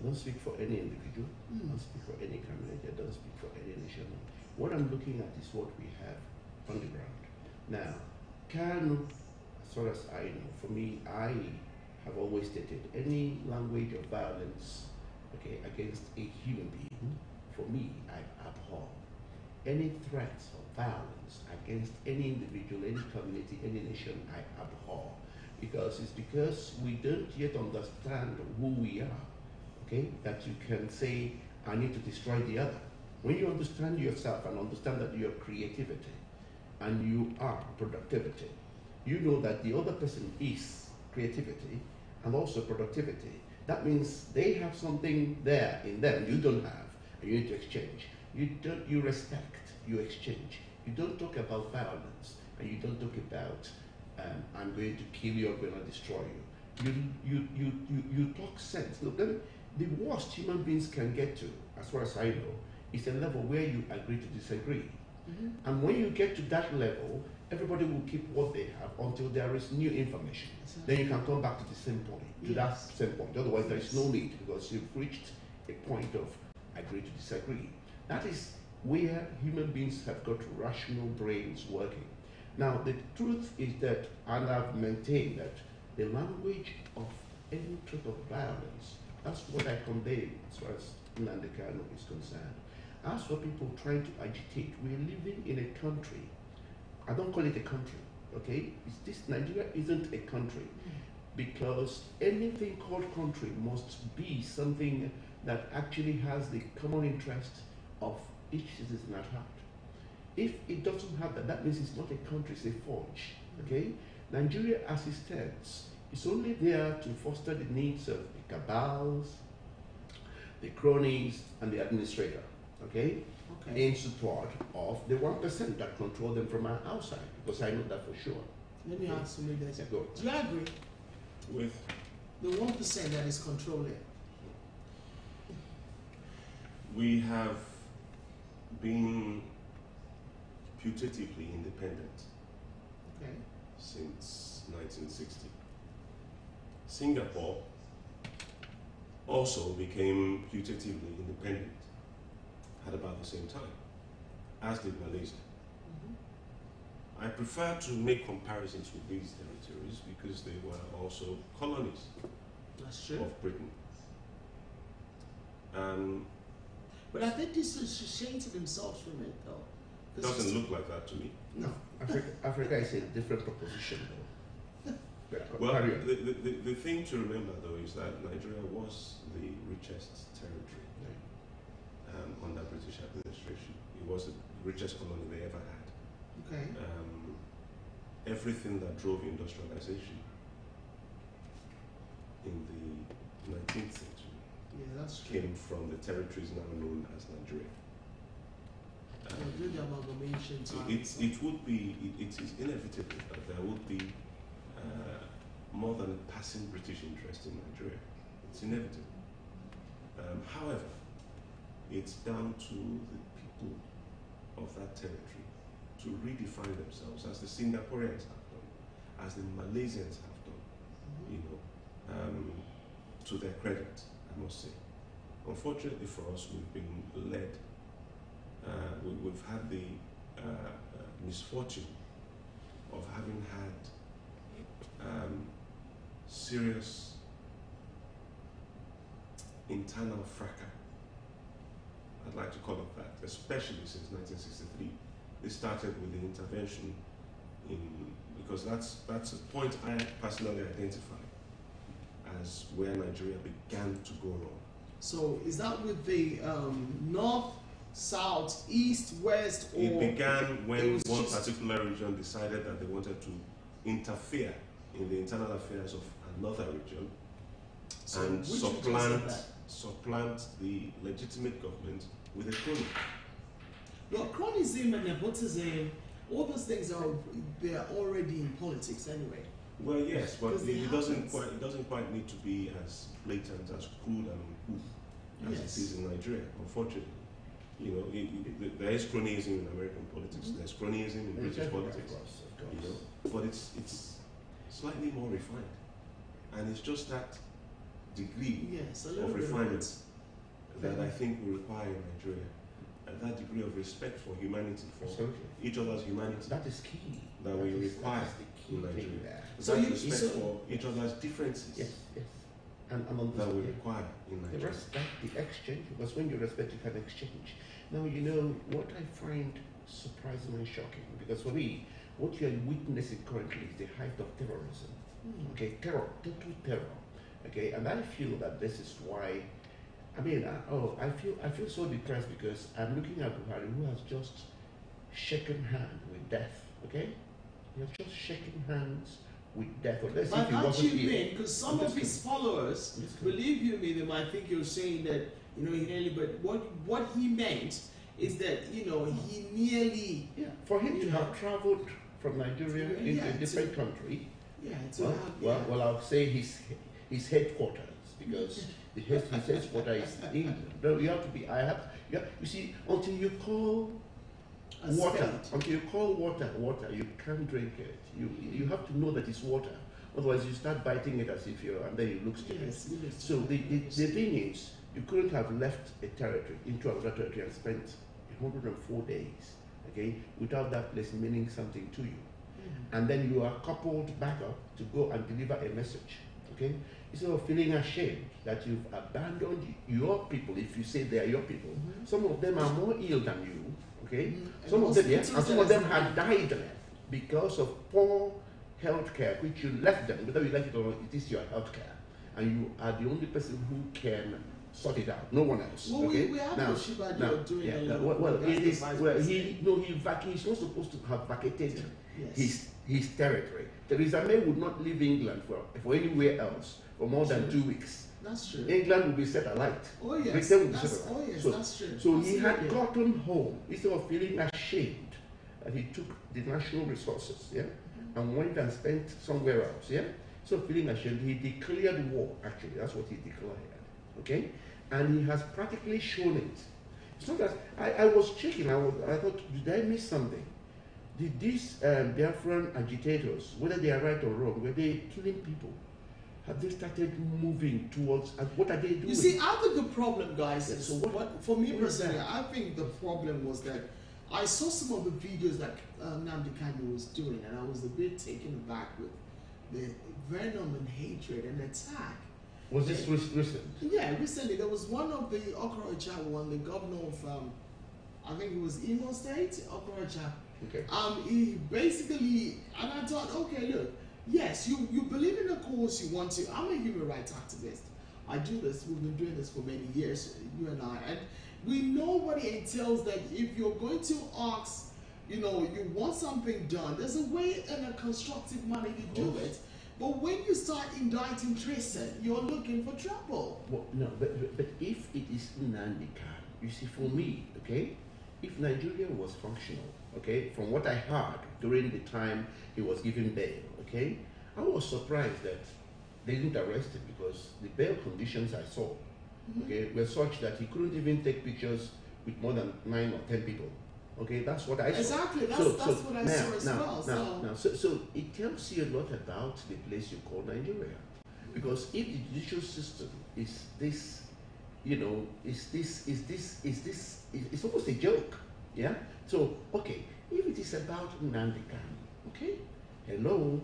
don't speak for any individual, I don't speak for any community, I don't speak for any nation. What I'm looking at is what we have on the ground. Now, Kanu, as far as I know, for me, I have always stated any language of violence, okay, against a human being, for me, I abhor. Any threats of violence against any individual, any community, any nation, I abhor. Because we don't yet understand who we are, okay, that you can say, I need to destroy the other. When you understand yourself and understand that you are creativity and you are productivity, you know that the other person is creativity and also productivity. That means they have something there in them you don't have, and you need to exchange. You respect, you exchange. You don't talk about violence, and you don't talk about I'm going to kill you, I'm going to destroy you. You talk sense. Look, the worst human beings can get to, as far as I know, is a level where you agree to disagree. Mm-hmm. And when you get to that level, everybody will keep what they have until there is new information. Exactly. Then you can come back to the same point, that same point. Otherwise, there is no need, because you've reached a point of agree to disagree. That is where human beings have got rational brains working. Now, the truth is that, and I've maintained that, the language of any threat of violence, that's what I condemn as far as Nnamdi Kanu is concerned. As for people trying to agitate, we're living in a country. I don't call it a country, okay? Nigeria isn't a country, because anything called country must be something that actually has the common interest of each citizen at heart. If it doesn't have that, that means it's not a country, it's a forge, okay? Nigeria, as it stands, is only there to foster the needs of the cabals, the cronies, and the administrator, okay? In support of the 1% that control them from outside, because I know that for sure. Let me ask you this. Yeah, go. Do you agree With the 1% that is controlling? we have been putatively independent Okay. since 1960. Singapore also became putatively independent at about the same time, as did Malaysia. Mm-hmm. I prefer to make comparisons with these territories because they were also colonies That's true. of Britain. But I think this is shading themselves from it, though. It doesn't look like that to me. No. Africa is a different proposition, though. Well, Carry on. the thing to remember, though, is that Nigeria was the richest territory. under British administration. It was the richest colony they ever had. Okay. Everything that drove industrialization in the 19th century Yeah, that's true. came from the territories now known as Nigeria. Do the amalgamation time. It would be, it is inevitable that there would be more than a passing British interest in Nigeria. It's inevitable. However, it's down to the people of that territory to redefine themselves, as the Singaporeans have done, as the Malaysians have done, you know, to their credit, I must say. Unfortunately for us, we've been led, we've had the misfortune of having had serious internal fracas, I'd like to call it that, especially since 1963. This started with the intervention because that's a point I personally identify as where Nigeria began to go wrong. So is that with the north, south, east, west, or it began when one just particular region decided that they wanted to interfere in the internal affairs of another region and which region is that? supplant the legitimate government with a crony. Well, cronyism and nepotism, all those things they're already in politics anyway. Well, yes, but Because it doesn't quite need to be as blatant, as crude and uncouth as Yes. it is in Nigeria, unfortunately. You know, there is cronyism in American politics. Mhm. There's cronyism in British politics. Of course. You know, but it's slightly more refined, and it's just that degree Yes, a little of bit refinement that I Yeah. think we require in Nigeria, and that degree of respect for humanity, for Absolutely. each other's humanity, That is key. that we require That is the key in Nigeria. thing there. So that you- respect so- for each other's differences Yes, yes. And on that we this, require in the Nigeria. respect, the exchange, because when you respect, you can exchange. Now, you know, what I find surprisingly shocking, because for me, what you are witnessing currently is the height of terrorism. Hmm. Okay, terror, total terror. Okay, and I feel that this is why. I mean, I feel so depressed because I'm looking at Buhari, who has just shaken hand with death. Okay, he has just shaken hands with death. Or let's say By if he that wasn't you here. mean, because some of his followers, believe you me, they might think you're saying that, you know, he nearly, but what he meant is that, you know, he nearly, Yeah, for him to You have know. traveled from Nigeria into Yeah, a to- different country, yeah, to well, have, well, yeah. well, I'll say his headquarters, because his headquarters is England. No, you have to be. You see, until you call a water, spade. water, you can't drink it. You have to know that it's water. Otherwise, you start biting it as if you're, and then it looks stupid. Yes, it is. So the thing is, you couldn't have left a territory into another territory and spent 104 days, okay, without that place meaning something to you. Mhm. And then you are coupled back up to go and deliver a message, okay? Instead of feeling ashamed that you've abandoned your people, if you say they are your people, Mhm. some of them are more ill than you, okay? Mhm. Some And of them, yeah, hospitals and some of them that had died because of poor health care, which you left them, whether you like it or not, it is your health care. And you are the only person who can sort it out, no one else. Well, okay? we have Now- Oshibajo doing a lot. well, That's it the is, vice well, president. he's not supposed to have vacated Yes. his territory. Theresa May would not leave England for anywhere else for more than True. 2 weeks. That's true. England will be set alight. Oh yes, Britain will be that's, set alight. oh yes, So- that's true. So he had Absolutely. gotten home instead of feeling ashamed that he took the national resources, yeah, and went and spent somewhere else, yeah. So feeling ashamed, he declared war. Actually, that's what he declared. Okay, and he has practically shown it. It's not that I was checking. I thought, did I miss something? Did these Biafran agitators, whether they are right or wrong, were they killing people? Have they started moving towards? And what are they doing? You see, I think the problem, guys, Yeah, is so what- for me what is personally, that? I think the problem was that I saw some of the videos that Nnamdi Kanu was doing, and I was a bit taken aback with the venom and hatred and attack. Was this recent? Yeah, recently there was one of the Okorocha one, the governor of, I think it was Imo State, Okorocha. Okay. He basically, and I thought, okay, look, yes, you believe in a cause you want to. I'm a human rights activist. I do this. We've been doing this for many years, you and I. And we know what it entails, that if you're going to ask, you want something done, there's a way and a constructive manner to do it. But when you start indicting Tristan, you're looking for trouble. Well, no, but if it is Nnamdi Kanu, you see, for me, okay, if Nigeria was functional, okay, from what I heard during the time he was given bail, okay, I was surprised that they didn't arrest him, because the bail conditions I saw, okay, were such that he couldn't even take pictures with more than 9 or 10 people. Okay, that's what I saw. Exactly, that's what I saw as well. So it tells you a lot about the place you call Nigeria. Because if the judicial system is this, it's almost a joke. Yeah? So, okay, if it is about Nnamdi Kanu, okay, hello,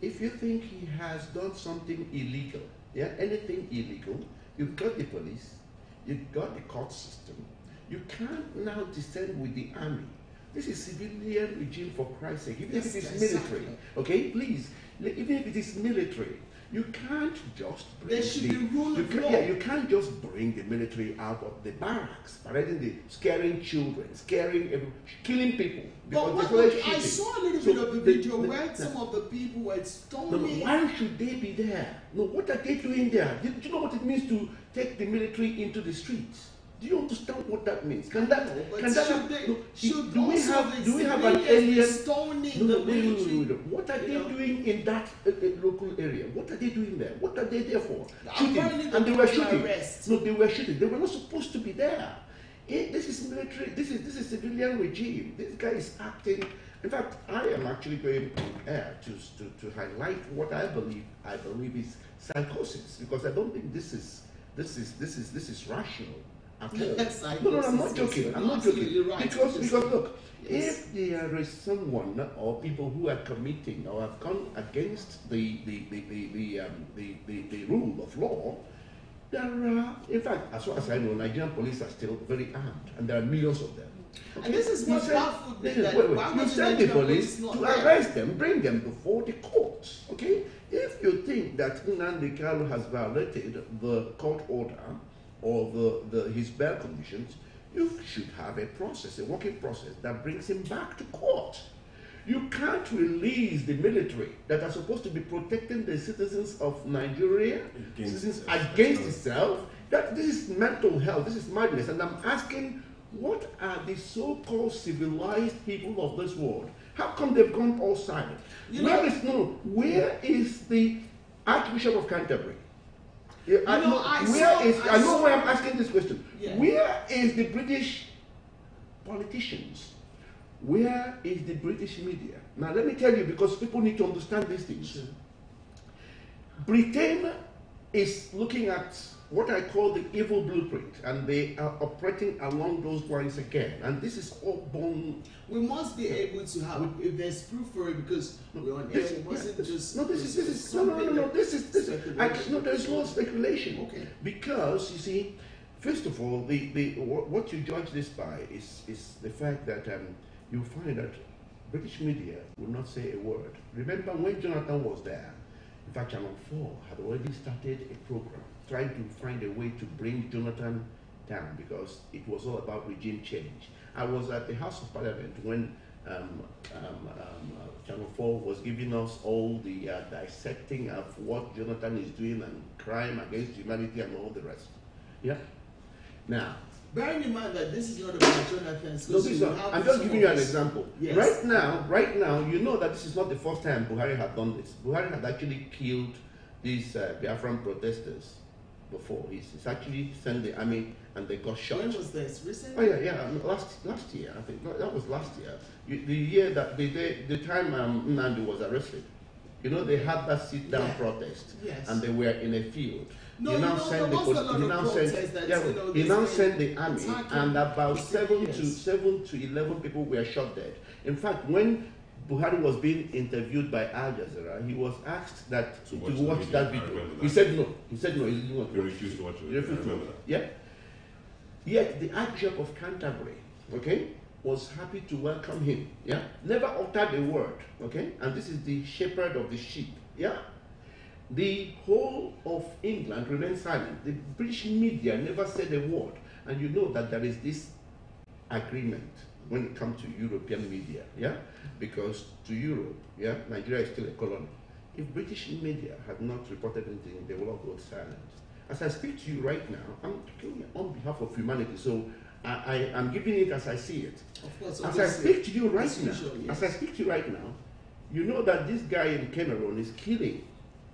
if you think he has done something illegal, yeah, anything illegal, you've got the police, you've got the court system. You can't now descend with the army. This is civilian regime, for Christ's sake. Even if it is military, okay, please, even if it is military, you can't just bring there should be rule of law. Yeah, you can't just bring the military out of the barracks, scaring children, killing people. But I saw a little bit of the video where some of the people were storming. No, why should they be there? No, what are they doing there? Do you know what it means to take the military into the streets? Do you understand what that means? Do we have an alien stoning no, the military? What are they doing in that local area? What are they doing there? What are they there for? Shooting. And they were shooting. No, they were shooting. They were not supposed to be there. This is military. This is civilian regime. This guy is acting. In fact, I am actually going on air to highlight what I believe is psychosis, because I don't think this is rational. Yes, no, I'm not joking. I'm not joking. Right. Because look, if there is someone or people who are committing or have gone against the rule of law, there are, in fact, as far as I know, Nigerian police are still very armed, and there are millions of them. Okay? And this is what baffled me. You send the police to arrest them, bring them before the courts. Okay? If you think that Nnamdi Kanu has violated the court order or his bail conditions, you should have a process, a working process that brings him back to court. You can't release the military that are supposed to be protecting the citizens of Nigeria against itself. This is mental health, this is madness. And I'm asking, what are the so-called civilized people of this world? How come they've gone all silent? Where is the Archbishop of Canterbury? I know why I'm asking this question. Yeah. Where is the British politicians? Where is the British media? Now let me tell you, because people need to understand these things. Sure. Britain is looking at what I call the evil blueprint, and they are operating along those lines again. And this is all born. We must be able to have, if there's proof for it, because we're on air. It wasn't just. There's no speculation. Okay. Because you see, first of all, what you judge this by is the fact that you find that British media will not say a word. Remember when Jonathan was there? In fact, Channel 4 had already started a program trying to find a way to bring Jonathan down, because it was all about regime change. I was at the House of Parliament when Channel 4 was giving us all the dissecting of what Jonathan is doing and crime against humanity and all the rest. Yeah. Now, bearing in mind that this is not about Jonathan. No, I'm just giving you an example. Yes. Right now, you know that this is not the first time Buhari had done this. Buhari had actually killed these Biafran protesters before. He's actually sent the army and they got shot. When was this? Recently? Oh yeah. Last year, I think. That was last year. The year that the time Nnamdi was arrested. You know, they had that sit-down protest, and they were in a field. He now sent the army, and about 7 to 11 people were shot dead. In fact, when Buhari was being interviewed by Al Jazeera, he was asked to watch that video. He said no. He didn't want to watch it. He refused to watch it. Yeah. Yet the Archbishop of Canterbury, okay, was happy to welcome him. Yeah. Never uttered a word. Okay. And this is the shepherd of the sheep. Yeah. The whole of England remained silent. The British media never said a word. And you know that there is this agreement when it comes to European media, yeah? Because to Europe, yeah, Nigeria is still a colony. If British media had not reported anything, they will all go silent. As I speak to you right now, I'm talking on behalf of humanity, so I'm giving it as I see it. Of course, As I speak to you right now, usual, yes. as I speak to you right now, you know that this guy in Cameroon is killing,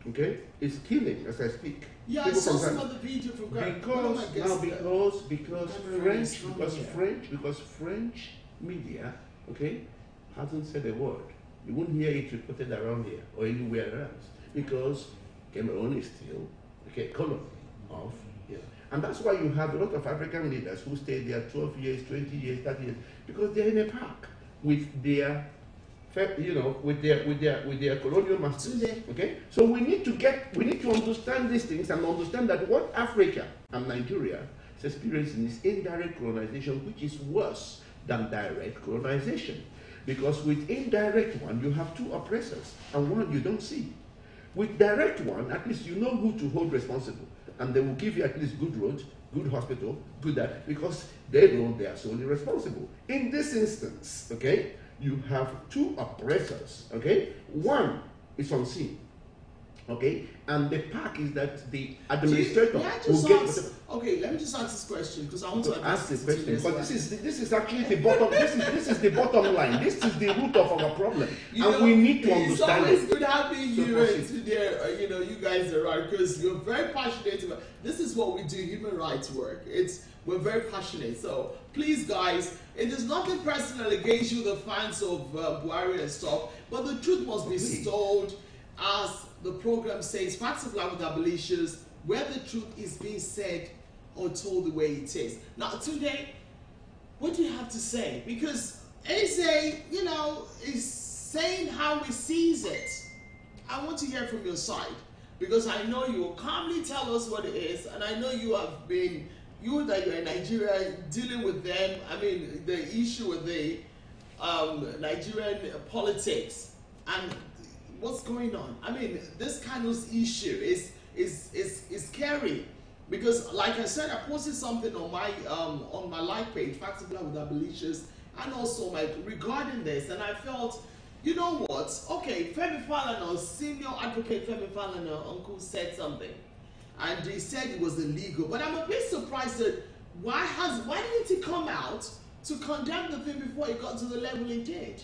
okay? Is killing as I speak. Yeah, I People saw from some Ghana. of the video from Ghana. Because French media, okay, hasn't said a word. You won't hear it reported around here or anywhere else because Cameroon is still okay colony of and that's why you have a lot of African leaders who stay there 12 years, 20 years, 30 years because they're in a park with their with their colonial masters. Okay, so we need to understand these things and understand that what Africa and Nigeria is experiencing is indirect colonization, which is worse than direct colonization, because with indirect one you have two oppressors and one you don't see. With direct one, at least you know who to hold responsible, and they will give you at least good roads, good hospital, good that, because they know they are solely responsible. In this instance, okay, you have two oppressors, okay? One is unseen, okay? And the pack is that the administrator will get... Okay, let me just ask this question because I want to ask this question. But this is actually the bottom. This is the bottom line. This is the root of our problem, we need to understand. It's always good having you today. You guys are right because you're very passionate about. This is what we do, human rights work. We're very passionate. So please, guys, it is nothing personal against you, the fans of Buhari and stuff. But the truth must be told, as the program says, Facts of Life with Abolitionists, where the truth is being said or told the way it is. Now, today, what do you have to say? Because Eze, is saying how he sees it. I want to hear from your side because I know you will calmly tell us what it is, and I know you have been, you're in Nigeria dealing with them. I mean, the issue with the Nigerian politics and what's going on. I mean, this kind of issue is scary. Because, like I said, I posted something on my like page, Facts of Life with Abolitionists, and also regarding this, and I felt, you know what? Okay, Femi Falana, senior advocate Femi Falana, uncle said something, and he said it was illegal. But I'm a bit surprised that why didn't he come out to condemn the thing before it got to the level it did?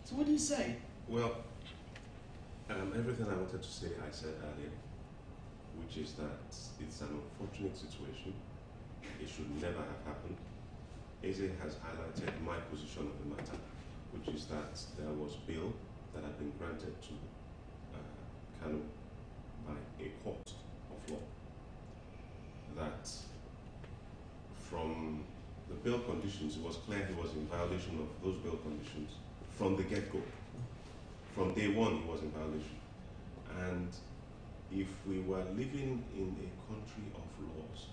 So what do you say? Well, everything I wanted to say, I said earlier, which is that it's an unfortunate situation. It should never have happened. Eze has highlighted my position on the matter, which is that there was bail that had been granted to Kanu by a court of law. That from the bail conditions, it was clear he was in violation of those bail conditions from the get-go. From day one, he was in violation. And if we were living in a country of laws,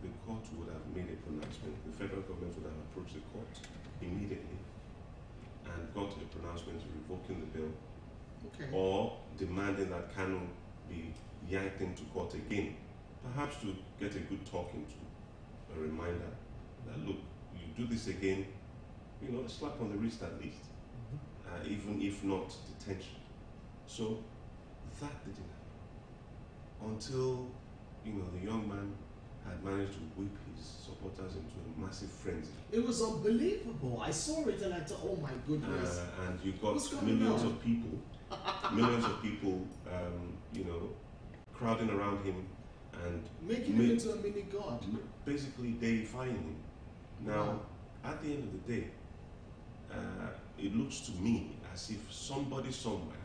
the court would have made a pronouncement. The federal government would have approached the court immediately and got a pronouncement revoking the bill, or demanding that Kanu be yanked into court again, perhaps to get a good talking to, a reminder that, look, you do this again, a slap on the wrist at least, even if not detention. So that didn't happen until the young man had managed to whip his supporters into a massive frenzy. It was unbelievable. I saw it and I thought, oh my goodness. And you got millions of people, crowding around him and making him into a mini god. Basically deifying him. Now, at the end of the day, it looks to me as if somebody somewhere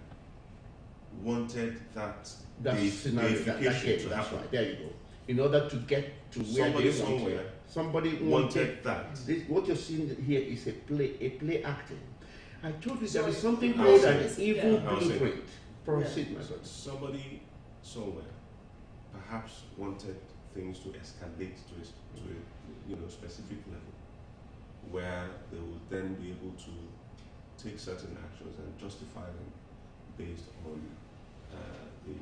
wanted that deification to happen. Right, there you go. In order to get to where they want to. Somebody wanted that. What you're seeing here is a play acting. I told you there is something called an evil blueprint. Proceed, my son. Somebody somewhere perhaps wanted things to escalate to a specific level, where they would then be able to take certain actions and justify them based on the